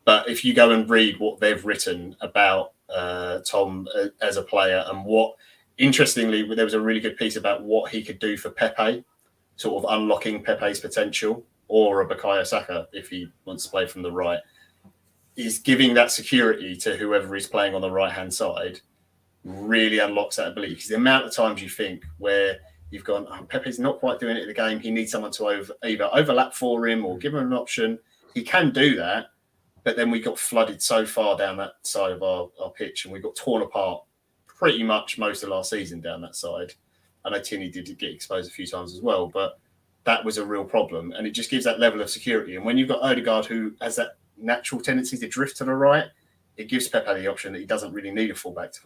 But if you go and read what they've written about Tom as a player and interestingly, there was a really good piece about what he could do for Pepe, sort of unlocking Pepe's potential, or a Bukayo Saka if he wants to play from the right, is giving that security to whoever is playing on the right-hand side really unlocks that ability. Because the amount of times you think where you've gone, Pepe's not quite doing it in the game, he needs someone to either overlap for him or give him an option. He can do that. But then we got flooded so far down that side of our pitch and we got torn apart pretty much most of last season down that side. I know Tierney did get exposed a few times as well, but that was a real problem. And it just gives that level of security. And when you've got Odegaard, who has that natural tendency to drift to the right, it gives Pepe the option that he doesn't really need a fullback to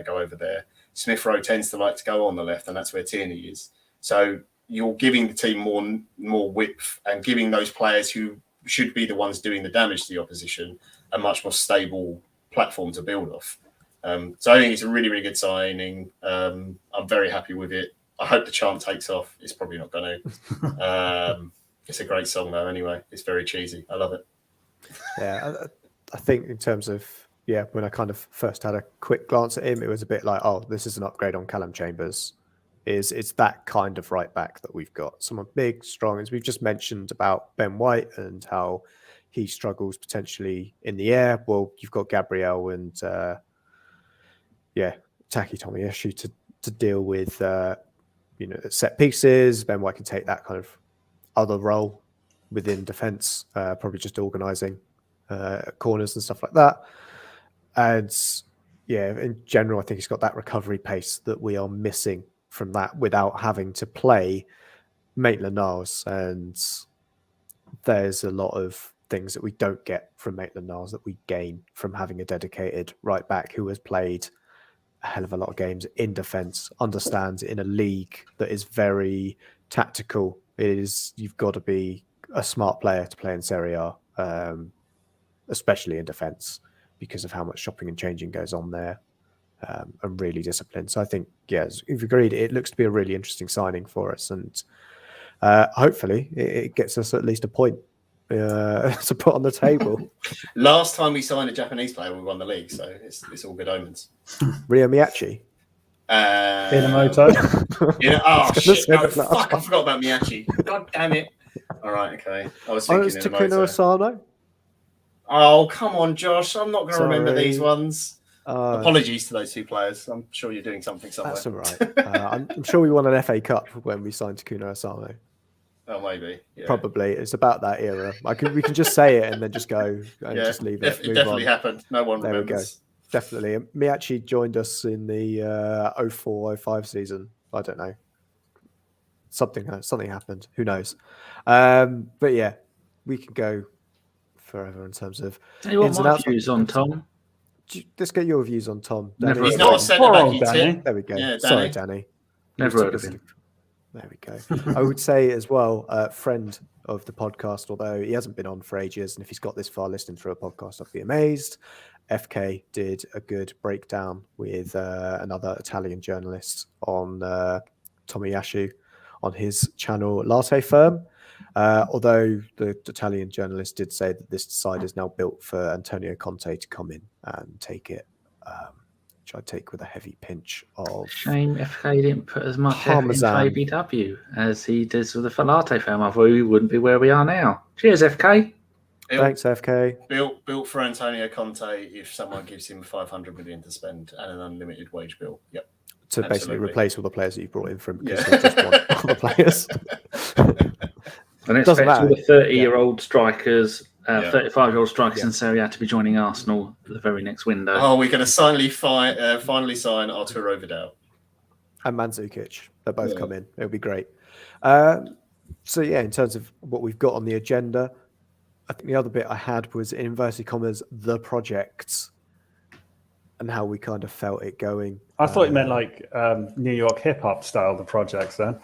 go over there. Smith Rowe tends to like to go on the left, and that's where Tierney is. So you're giving the team more width and giving those players who should be the ones doing the damage to the opposition a much more stable platform to build off. So I think it's a really, really good signing. I'm very happy with it. I hope the chant takes off. It's probably not going to. It's a great song though. Anyway, it's very cheesy. I love it. Yeah, I think in terms of when I kind of first had a quick glance at him, it was a bit like, oh, this is an upgrade on Calum Chambers. It's that kind of right back that we've got. Someone big, strong, as we've just mentioned about Ben White and how he struggles potentially in the air. Well, you've got Gabriel and Taki Tomiyasu to deal with set pieces. Ben White can take that kind of other role within defence, probably just organising corners and stuff like that. And in general, I think he's got that recovery pace that we are missing from that without having to play Maitland-Niles. And there's a lot of things that we don't get from Maitland-Niles that we gain from having a dedicated right back who has played a hell of a lot of games in defence, understands in a league that is very tactical. You've got to be a smart player to play in Serie A, especially in defence, because of how much shopping and changing goes on there, and really disciplined. So I think, as you've agreed, it looks to be a really interesting signing for us, and hopefully it gets us at least a point to put on the table. Last time we signed a Japanese player, we won the league, so it's all good omens. Rio Miyachi. Inamoto. Shit! No, fuck! I forgot about Miyachi. God damn it! All right, okay. I was thinking Takuna Asano. Oh, come on, Josh. I'm not going to remember these ones. Apologies to those two players. I'm sure you're doing something somewhere. That's all right. I'm sure we won an FA Cup when we signed Takuna Asano. Oh, maybe. Yeah. Probably. It's about that era. We can just say it and then just go and just leave it. It definitely happened. No one remembers. There we go. Definitely. Miyachi joined us in the 04-05 season. I don't know. Something happened. Who knows? But yeah, we can go forever in terms of ins and outs. Views on Tom. Let's get your views on Tom. He's not a centre back. There we go. Yeah, sorry, Danny. Never heard of him. There we go. I would say as well, friend of the podcast, although he hasn't been on for ages, and if he's got this far listening through a podcast, I'd be amazed. FK did a good breakdown with another Italian journalist on Tomiyasu on his channel Latte Firm. Although the Italian journalist did say that this side is now built for Antonio Conte to come in and take it, which I take with a heavy pinch of shame FK didn't put as much Parmesan effort in BW as he does with the Latte Firm. I thought we wouldn't be where we are now. Cheers, FK. Thanks, FK. Built for Antonio Conte if someone gives him 500 million to spend and an unlimited wage bill. Yep. To basically replace all the players that you brought in from because they just want all the players. And expect all the 30-year-old strikers, 35-year-old strikers in Serie A to be joining Arsenal at the very next window. Oh, we're going to finally sign Arturo Vidal. And Mandzukic. They'll both come in. It'll be great. So, in terms of what we've got on the agenda, I think the other bit I had was, in inverted commas, the project and how we kind of felt it going. I thought you meant like New York hip-hop style, the projects then.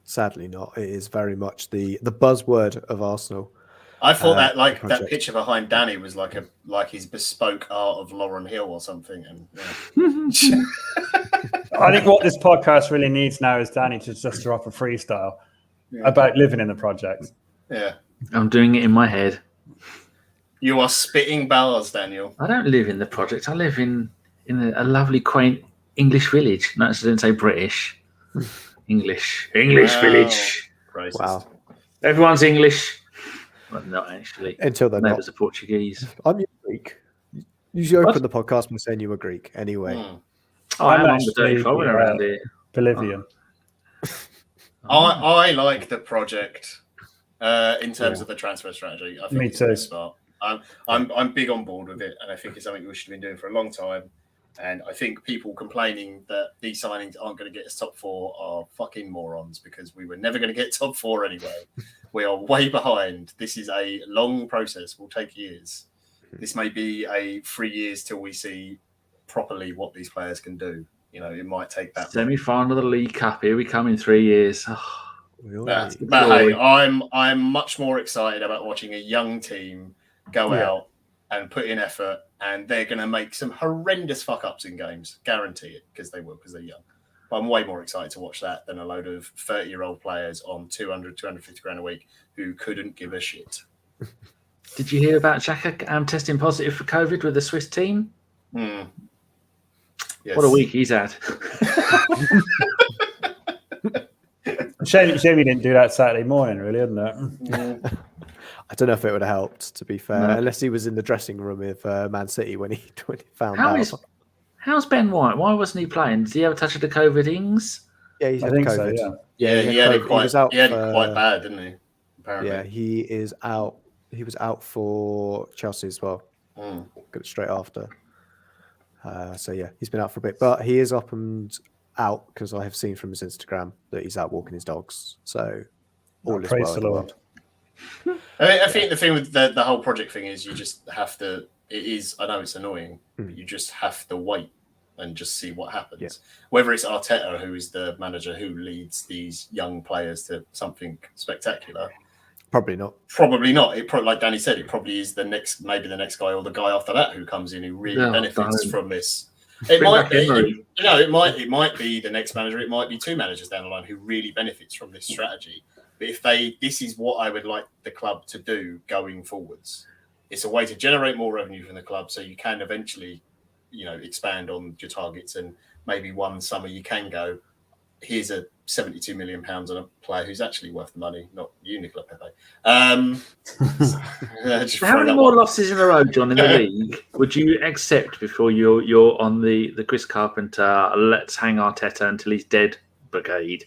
Sadly not. It is very much the buzzword of Arsenal. I thought that picture behind Danny was like his bespoke art of Lauren Hill or something. And I think what this podcast really needs now is Danny to just drop a freestyle about living in the project. Yeah. I'm doing it in my head. You are spitting bars, Daniel. I don't live in the project. I live in a lovely, quaint English village. No, I didn't say British. English village. Racist. Wow. Everyone's English. Well, not actually. Until they're not. Neighbours are Portuguese. I'm Greek. You opened the podcast by saying you were Greek anyway. I'm on the dirty phone around here. Bolivian. I like the project in terms of the transfer strategy. I think it's smart. I'm big on board with it, and I think it's something we should have been doing for a long time. And I think people complaining that these signings aren't going to get us top 4 are fucking morons, because we were never going to get top 4 anyway. We are way behind. This is a long process. Will take years. This may be a 3 years till we see properly what these players can do. It might take that. Semi-final of the League Cup. Here we come in 3 years. But hey, I'm much more excited about watching a young team go out and put in effort, and they're going to make some horrendous fuck-ups in games. Guarantee it, because they will, because they're young. But I'm way more excited to watch that than a load of 30-year-old players on 200, 250 grand a week who couldn't give a shit. Did you hear about Xhaka testing positive for COVID with the Swiss team? Yes. What a week he's had. Shame he didn't do that Saturday morning, really, isn't it? Yeah. I don't know if it would have helped, to be fair, unless he was in the dressing room with Man City when he found out. How's Ben White? Why wasn't he playing? Did he have a touch of the COVID ings? Yeah, he's had I think COVID. so, Yeah, he had it quite bad, didn't he? Apparently. Yeah, he is out. He was out for Chelsea as well. Got it straight after. So yeah, he's been out for a bit, but he is up and out because I have seen from his Instagram that he's out walking his dogs. So all is well in the world. I think the thing with the whole project thing is you just have to. I know it's annoying, but you just have to wait and just see what happens. Yeah. Whether it's Arteta, who is the manager who leads these young players to something spectacular. Probably not. Probably not. Like Danny said, it probably is maybe the next guy or the guy after that who comes in who really benefits from this. It might be the next manager. It might be two managers down the line who really benefits from this strategy. But this is what I would like the club to do going forwards. It's a way to generate more revenue from the club, so you can eventually, expand on your targets, and maybe one summer you can go, here's a £72 million on a player who's actually worth the money, not you, Nicolas Pepe. How many more losses in a row, John, in the league would you accept before you're on the Chris Carpenter, let's hang Arteta until he's dead brigade?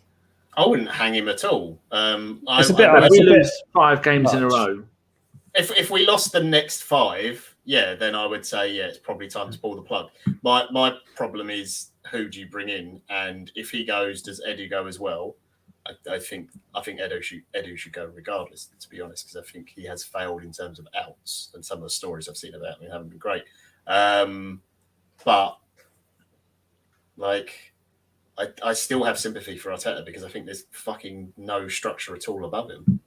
I wouldn't hang him at all. It's a bit. We lose 5 games in a row. If we lost the next 5, then I would say it's probably time to pull the plug. My problem is, who do you bring in? And if he goes, does Edu go as well? I think Edu should go regardless, to be honest, because I think he has failed in terms of outs, and some of the stories I've seen about him haven't been great. But I still have sympathy for Arteta because I think there's fucking no structure at all above him.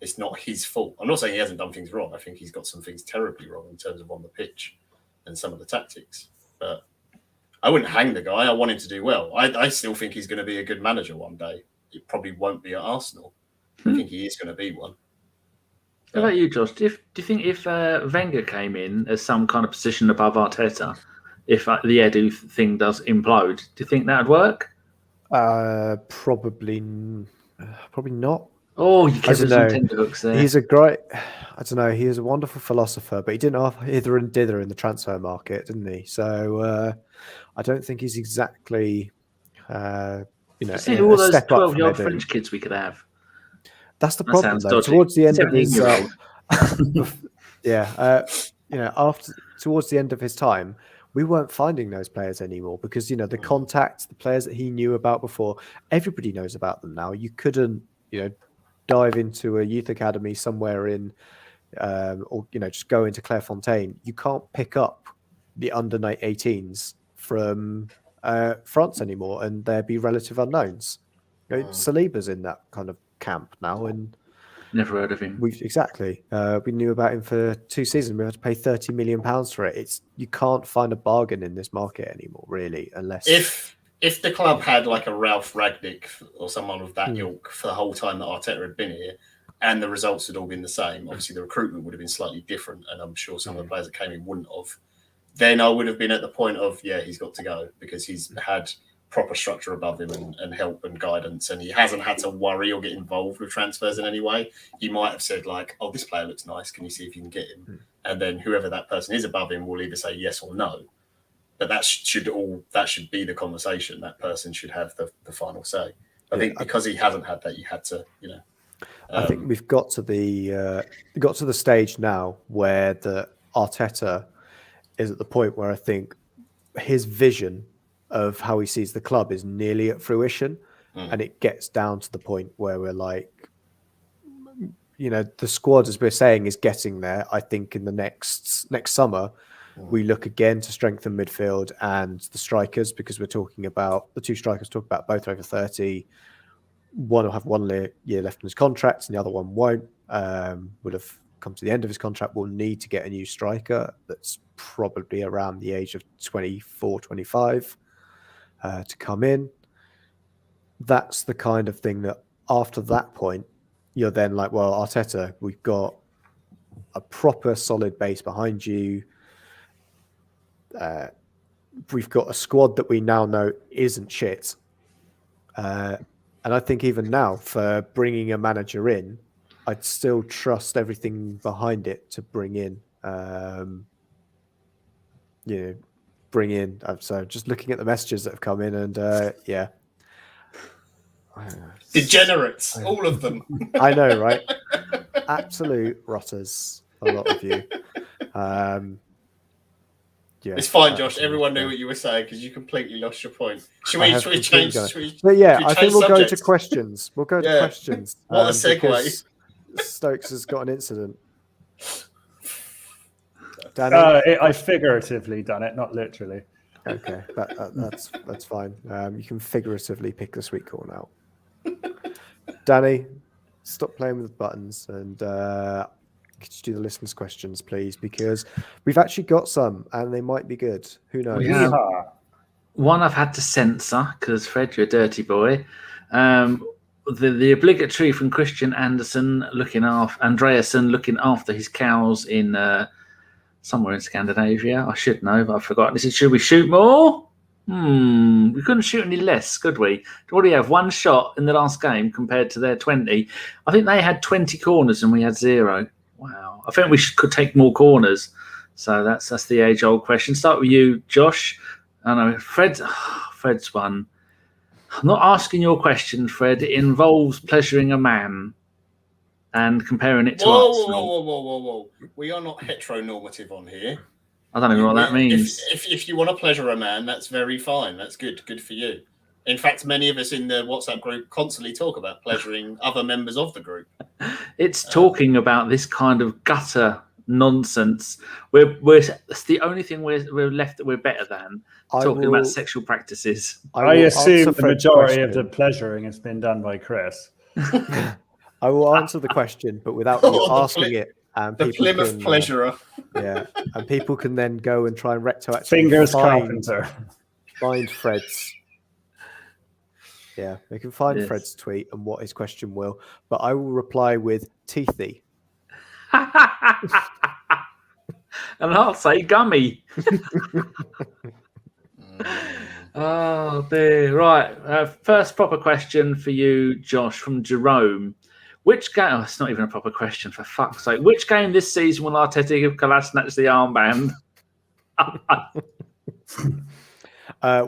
It's not his fault. I'm not saying he hasn't done things wrong. I think he's got some things terribly wrong in terms of on the pitch and some of the tactics. But I wouldn't hang the guy. I want him to do well. I still think he's going to be a good manager one day. It probably won't be at Arsenal. I think he is going to be one. How about you, Josh? Do you think if Wenger came in as some kind of position above Arteta, if the Edu thing does implode, do you think that would work? Probably not. Oh, you give us some tenterhooks there. He's a great, I don't know, he is a wonderful philosopher, but he didn't have hither and dither in the transfer market, didn't he? So I don't think he's exactly, see all those 12-year-old French kids we could have. That's the problem, though. Towards the end of his, towards the end of his time, we weren't finding those players anymore because, the contacts, the players that he knew about before, everybody knows about them now. You couldn't, dive into a youth academy somewhere in, or just go into Clairefontaine. You can't pick up the under 18s from France anymore, and there'd be relative unknowns. Saliba's in that kind of camp now, and never heard of him. We knew about him for 2 seasons. We had to pay £30 million for it. You can't find a bargain in this market anymore, really, unless if the club had like a Ralph Ragnick or someone of that ilk for the whole time that Arteta had been here, and the results had all been the same. Obviously, the recruitment would have been slightly different, and I'm sure some of the players that came in wouldn't have. Then I would have been at the point of, he's got to go because he's had proper structure above him and help and guidance, and he hasn't had to worry or get involved with transfers in any way. He might have said like, "Oh, this player looks nice. Can you see if you can get him?" And then whoever that person is above him will either say yes or no. But that should be the conversation. That person should have the final say. I think because he hasn't had that, you had to, I think we've got to the stage now where the Arteta is at the point where I think his vision of how he sees the club is nearly at fruition, and it gets down to the point where we're like, the squad, as we're saying, is getting there. I think in the next summer, we look again to strengthen midfield and the strikers, because we're talking about the 2 strikers, both over 30. One will have 1 year left in his contract, and the other one won't. Will have come to the end of his contract. We'll need to get a new striker that's probably around the age of 24, 25 to come in. that's the kind of thing that after that point, you're then like, well, Arteta, we've got a proper solid base behind you. We've got a squad that we now know isn't shit. And I think even now, for bringing a manager in, I'd still trust everything behind it to bring in, So just looking at the messages that have come in, and yeah. Degenerates, all of them. I know, right? Absolute rotters, a lot of you. Yeah, it's fine, Josh. Everyone knew what you were saying because you completely lost your point. Should we change? But yeah, I think we'll go to questions. We'll go to questions. What a segue. Stokes has got an incident. Danny? I figuratively done it, not literally. Okay, that's fine. You can figuratively pick the sweet corn out. Danny, stop playing with buttons and could you do the listeners' questions, please? Because we've actually got some, and they might be good. Who knows? Yeah. One I've had to censor because Fred, you're a dirty boy. The obligatory from Christian Andreasen looking after his cows in somewhere in Scandinavia. I should know, but I've forgotten. This is, should we shoot more? We couldn't shoot any less, could we? What do we have? One shot in the last game compared to their 20. I think they had 20 corners and we had 0. Wow. I think we could take more corners. So that's the age-old question. Start with you, Josh. I know Fred's one. I'm not asking your question, Fred. It involves pleasuring a man and comparing it to Arsenal. Whoa. We are not heteronormative on here. I don't know what that means. If you want to pleasure a man, that's very fine. That's good. Good for you. In fact, many of us in the WhatsApp group constantly talk about pleasuring other members of the group. It's talking about this kind of gutter nonsense. It's the only thing we're left that we're better than talking about sexual practices. I assume the majority of the pleasuring has been done by Chris. I will answer the question, but without you asking it. And the Plymouth pleasurer. Yeah, and people can then go and try and retroactively fingers carpenter find Fred's. Yeah, they can find Fred's tweet and what his question will, but I will reply with teethy. And I'll say gummy. Oh dear. Right. First proper question for you, Josh, from Jerome. Which game? Oh, it's not even a proper question, for fuck's sake. Which game this season will Arteta give Kolasinac the armband?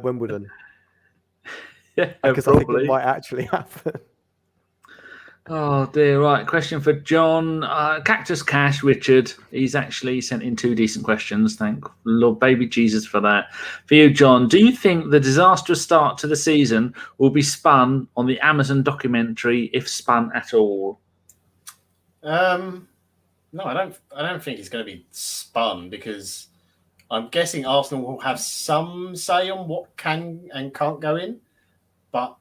Wimbledon. Yeah, because probably. I think it might actually happen. Oh dear, right. Question for John. Cactus Cash, Richard. He's actually sent in 2 decent questions. Thank Lord baby Jesus for that. For you, John, do you think the disastrous start to the season will be spun on the Amazon documentary, if spun at all? No, I don't think it's going to be spun, because I'm guessing Arsenal will have some say on what can and can't go in. But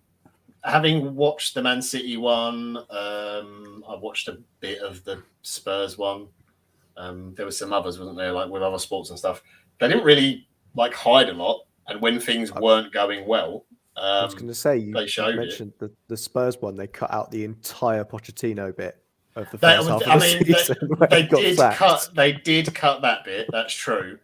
having watched the Man City one, I watched a bit of the Spurs one. There were some others, wasn't there, like with other sports and stuff. They didn't really hide a lot, and when things weren't going well, I was going to say you mentioned the Spurs one. They cut out the entire Pochettino bit of the first half of the season. They did cut that bit. That's true.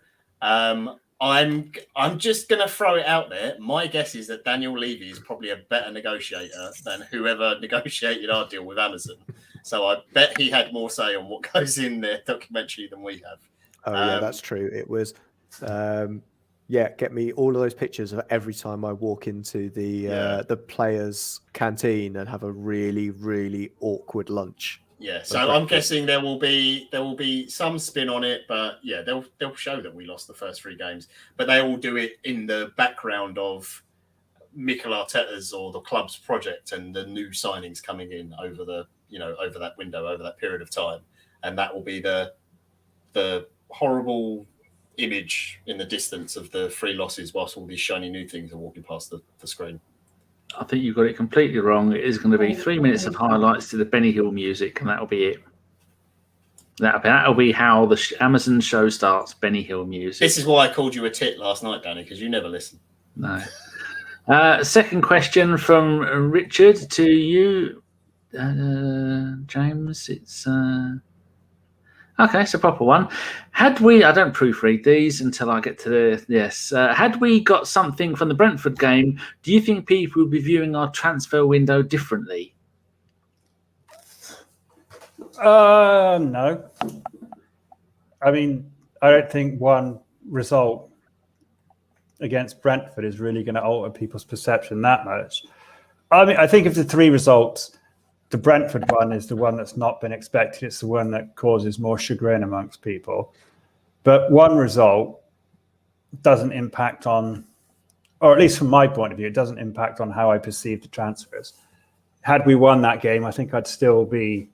I'm just going to throw it out there. My guess is that Daniel Levy is probably a better negotiator than whoever negotiated our deal with Amazon. So I bet he had more say on what goes in their documentary than we have. Oh, yeah, that's true. It was, get me all of those pictures of every time I walk into the players' canteen and have a really, really awkward lunch. Yeah, so I'm guessing there will be some spin on it, but yeah, they'll show that we lost the first 3 games, but they all do it in the background of Mikel Arteta's or the club's project and the new signings coming in over that window, over that period of time, and that will be the horrible image in the distance of the 3 losses whilst all these shiny new things are walking past the screen. I think you've got it completely wrong. It is going to be 3 minutes of highlights to the Benny Hill music, and that'll be it. That'll be how the Amazon show starts. Benny Hill music. This is why I called you a tit last night, Danny, because you never listen. No. Second question from Richard to you, James. It's okay, it's a proper one. I don't proofread these until I get to had we got something from the Brentford game, do you think people would be viewing our transfer window differently? No. I mean, I don't think one result against Brentford is really going to alter people's perception that much. I mean, I think of the three results, the Brentford one is the one that's not been expected. It's the one that causes more chagrin amongst people. But one result doesn't impact on, or at least from my point of view, it doesn't impact on how I perceive the transfers. Had we won that game, I think I'd still be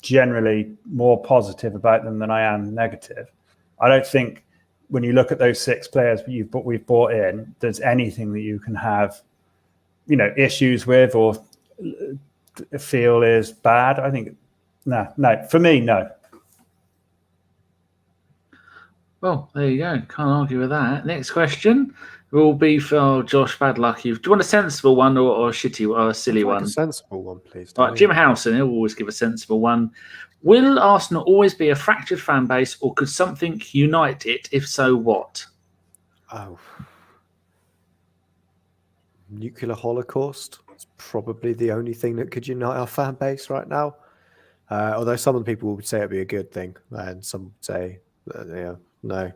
generally more positive about them than I am negative. I don't think when you look at those 6 players we've brought in, there's anything that you can have, issues with or feel is bad. I think no. For me, no. Well, there you go. Can't argue with that. Next question will be for Josh Badluck. Do you want a sensible one or a shitty or a silly one? A sensible one, please. Right, Jim Howson, he'll always give a sensible one. Will Arsenal always be a fractured fan base, or could something unite it? If so, what? Oh, nuclear holocaust. It's probably the only thing that could unite our fan base right now. Although some of the people would say it'd be a good thing, and some would say, no.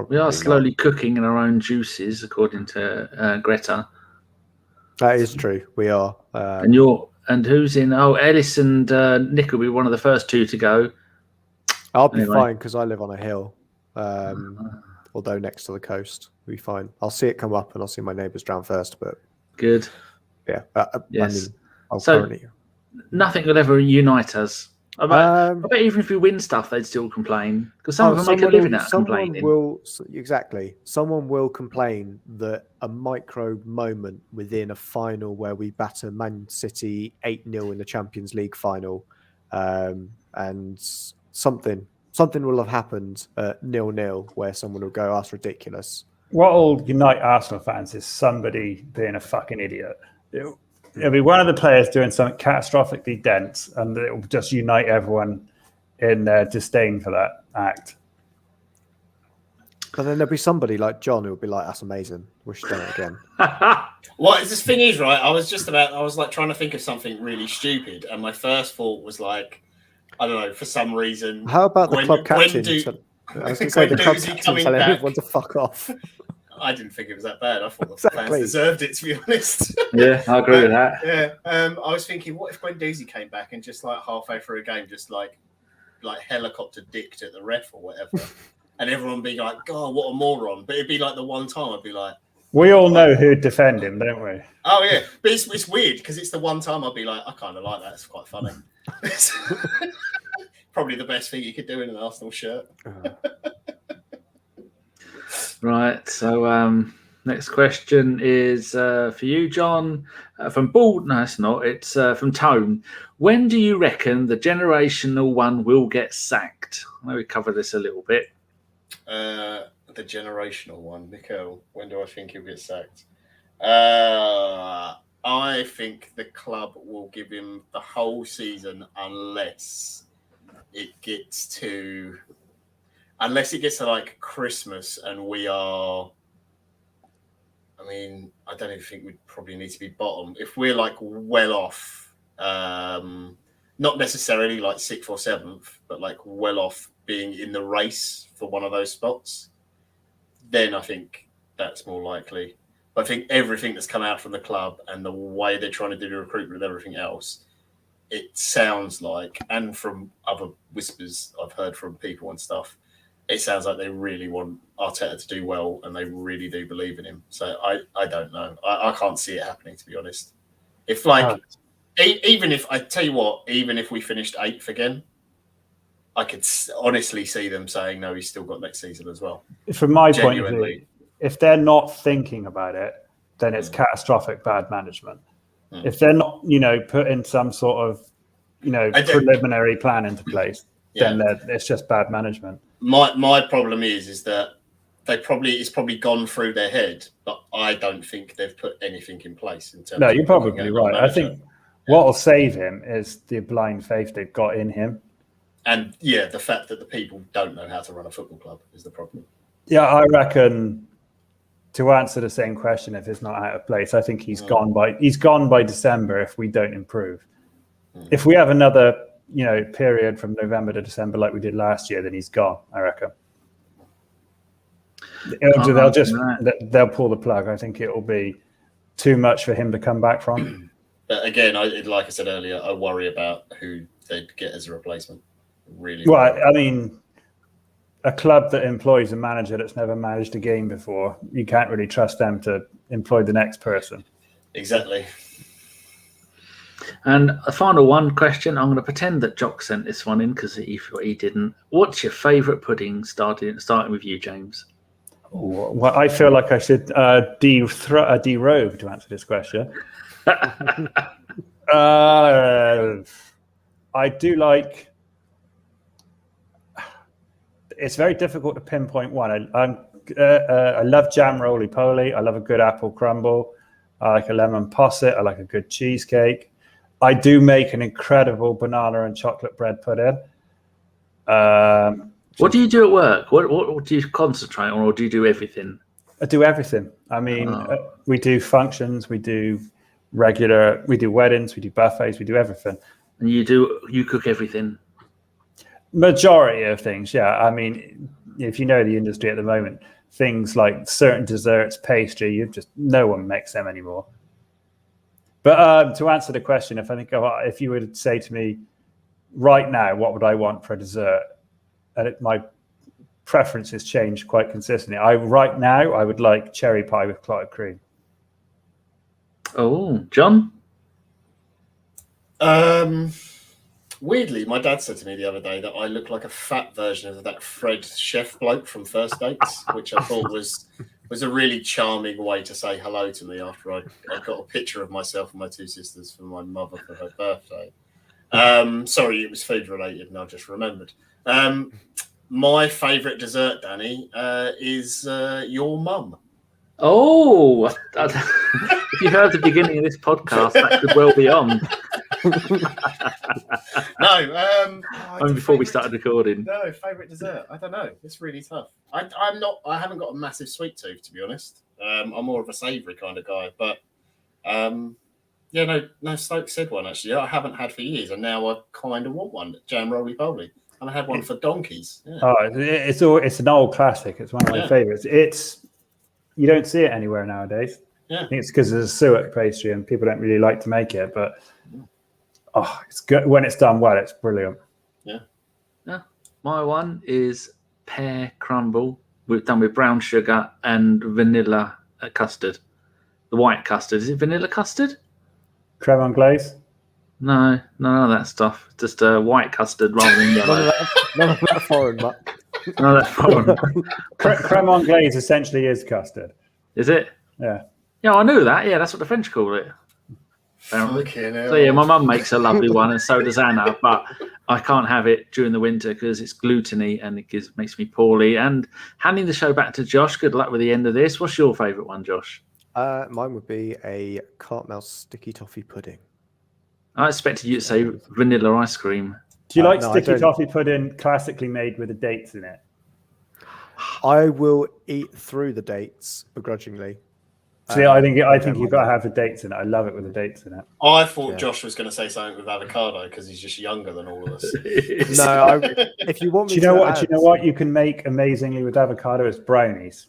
We are slowly cooking in our own juices, according to Greta. That is true. We are. And who's in? Oh, Ellis and Nick will be one of the first 2 to go. I'll be fine because I live on a hill. Although next to the coast, we'll be fine. I'll see it come up and I'll see my neighbours drown first. But good. Yeah. Yes. I mean, nothing will ever unite us. I bet even if we win stuff, they'd still complain because some of them make a living out of complaining. Someone will complain that a micro moment within a final where we batter Man City 8-0 in the Champions League final, and something will have happened at 0-0 where someone will go, "That's ridiculous." What will unite Arsenal fans is somebody being a fucking idiot. It'll be one of the players doing something catastrophically dense, and it will just unite everyone in their disdain for that act. But then there'll be somebody like John who will be like, "That's amazing. Wish you'd done it again." What this thing is, right? I was trying to think of something really stupid, and my first thought was like, I don't know, for some reason. How about the club captain? I was going to say the club captain telling everyone to fuck off. I didn't think it was that bad. I thought the fans deserved it, to be honest. Yeah, I agree with that. Yeah, I was thinking, what if Guendouzi came back and just like halfway through a game, just like helicopter dicked at the ref or whatever, and everyone would be like, "God, what a moron!" But it'd be like the one time I'd be like, "We all know who'd defend him, don't we?" Oh yeah, but it's weird because it's the one time I'd be like, "I kind of like that. It's quite funny." Probably the best thing you could do in an Arsenal shirt. Right, so next question is for you, John, from Bald. No, it's not. It's from Tone. When do you reckon the generational one will get sacked? I know we covered this a little bit. The generational one, Nicole. When do I think he'll get sacked? I think the club will give him the whole season unless it gets to like Christmas and we are, I mean, I don't even think we'd probably need to be bottom. If we're like well off, not necessarily like 6th or 7th, but like well off being in the race for one of those spots, then I think that's more likely. But I think everything that's come out from the club and the way they're trying to do the recruitment and everything else, it sounds like, and from other whispers I've heard from people and stuff, it sounds like they really want Arteta to do well and they really do believe in him. So I don't know. I can't see it happening, to be honest. If like, even if we finished 8th again, I could honestly see them saying, no, he's still got next season as well. From my point of view, if they're not thinking about it, then it's catastrophic bad management. If they're not, putting some sort of, preliminary plan into place, then it's just bad management. My problem is that it's probably gone through their head, but I don't think they've put anything in place in terms. No, of you're probably right. I think what will save him is the blind faith they've got in him, and the fact that the people don't know how to run a football club is the problem. Yeah, I reckon. To answer the same question, if it's not out of place, I think he's gone by December if we don't improve. If we have another, period from November to December like we did last year, then he's gone. I reckon. They'll pull the plug. I think it will be too much for him to come back from. But again, like I said earlier, I worry about who they'd get as a replacement. Really. Well, I mean, a club that employs a manager that's never managed a game before, you can't really trust them to employ the next person. Exactly. And a final one question. I'm going to pretend that Jock sent this one in because he didn't. What's your favourite pudding? Starting with you, James. Well, I feel like I should derogue to answer this question. I do like. It's very difficult to pinpoint one. I love jam roly-poly. I love a good apple crumble. I like a lemon posset. I like a good cheesecake. I do make an incredible banana and chocolate bread pudding. What do you do at work? What do you concentrate on, or do you do everything? I do everything. I mean, we do functions, we do weddings, we do buffets, we do everything. And you cook everything? Majority of things, yeah. I mean, if you know the industry at the moment, things like certain desserts, pastry, no one makes them anymore. But to answer the question, if you would say to me right now, what would I want for a dessert? And my preferences change quite consistently. Right now, I would like cherry pie with clotted cream. Oh, John? Weirdly, my dad said to me the other day that I look like a fat version of that Fred chef bloke from First Dates, which I thought was a really charming way to say hello to me after I got a picture of myself and my two sisters for my mother for her birthday. Sorry, it was food related and I just remembered. My favourite dessert, Danny, is your mum. Oh, if you heard the beginning of this podcast, that could well be on. Before we started recording. No, favourite dessert. I don't know. It's really tough. I haven't got a massive sweet tooth, to be honest. I'm more of a savoury kind of guy. But no, Stoke said one actually. I haven't had for years, and now I kind of want one. Jam roly poly. And I had one for donkeys. Yeah. Oh, it's an old classic. It's one of my favourites. You don't see it anywhere nowadays. Yeah. I think it's because it's a suet pastry and people don't really like to make it, but it's good when it's done well. It's brilliant. Yeah. My one is pear crumble. We've done with brown sugar and vanilla custard. The white custard. Is it vanilla custard? Creme anglaise? No, none of that stuff. Just white custard rather than yellow. None of that foreign muck. None of that foreign. Creme anglaise essentially is custard. Is it? Yeah. Yeah, I knew that. Yeah, that's what the French call it. So yeah, my mum makes a lovely one, and so does Anna. But I can't have it during the winter because it's gluteny and it makes me poorly. And handing the show back to Josh. Good luck with the end of this. What's your favourite one, Josh? Mine would be a Cartmel sticky toffee pudding. I expected you to say vanilla ice cream. Do you like sticky toffee pudding classically made with the dates in it? I will eat through the dates begrudgingly. See, I think you've got to have the dates in it. I love it with the dates in it. I thought Josh was going to say something with avocado because he's just younger than all of us. No, if you want me, do you know what you can make amazingly with avocado is brownies.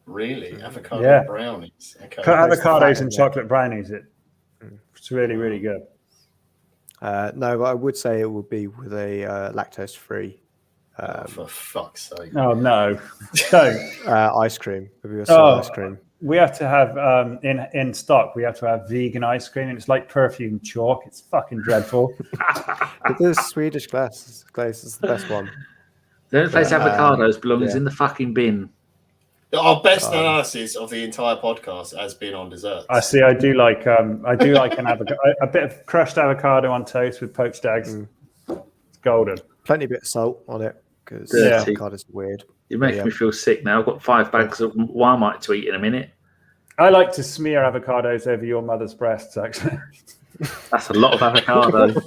Really, avocado brownies. Okay. Put avocados and chocolate brownies. It's really, really good. No, but I would say it would be with a lactose-free. For fuck's sake! Oh no, don't. Ice cream. Maybe ice cream. We have to have in stock. We have to have vegan ice cream, and it's like perfume chalk. It's fucking dreadful. But the Swedish glaze is the best one. The only place avocados belongs in the fucking bin. Our best analysis of the entire podcast has been on desserts. I see. I do like an avocado, a bit of crushed avocado on toast with poached eggs. It's golden. Plenty of bit of salt on it. because Dirty. avocados are weird. It makes me feel sick now. I've got 5 bags of Marmite to eat in a minute. I like to smear avocados over your mother's breasts, actually. That's a lot of avocado.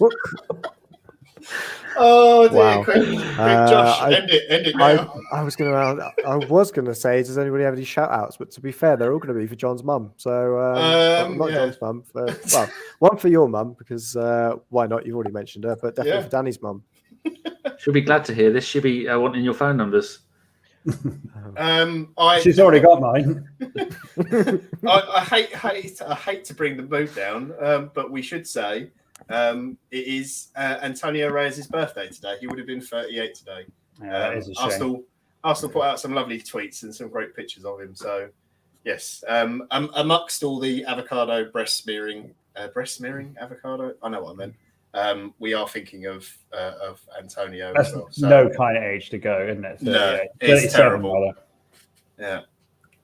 Oh dear! Wow. Quick, Josh, end it now. I was gonna say, does anybody have any shout outs? But to be fair, they're all gonna be for John's mum. So not John's mum. Well, one for your mum because why not? You've already mentioned her, but definitely for Danny's mum. She'll be glad to hear this. She'll be wanting your phone numbers. She's already got mine. I hate to bring the mood down, but we should say it is Antonio Reyes' birthday today. He would have been 38 today. Yeah, that is a shame. Arsenal put out some lovely tweets and some great pictures of him. So yes, amongst all the avocado breast smearing avocado, I know what I meant. We are thinking of Antonio. That's as well. So, no kind of age to go, isn't it? No, it's terrible. Yeah,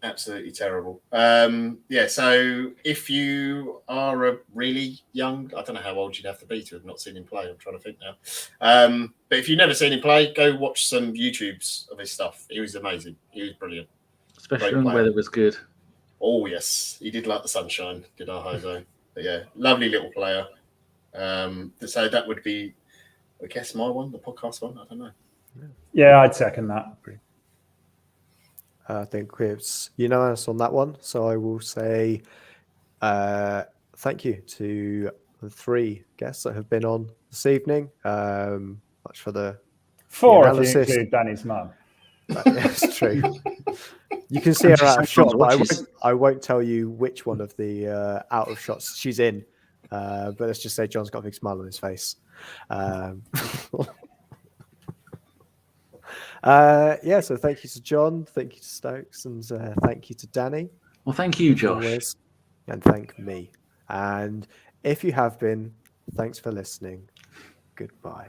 absolutely terrible. So if you are a really young, I don't know how old you'd have to be to have not seen him play. I'm trying to think now. But if you've never seen him play, go watch some YouTubes of his stuff. He was amazing. He was brilliant. Especially when the weather was good. Oh, yes. He did like the sunshine, did our Jose. But yeah, lovely little player. So that would be, I guess, my one, the podcast one. I don't know. Yeah, I'd second that. I think it's unanimous on that one. So I will say thank you to the 3 guests that have been on this evening. Much for the 4 analysis. if you include Danny's mum. That's true. You can see her out of shot, but I won't tell you which one of the out of shots she's in. But let's just say John's got a big smile on his face. So thank you to John, thank you to Stokes, and thank you to Danny. Well, thank you, Josh. Always, and thank me. And if you have been, thanks for listening. Goodbye.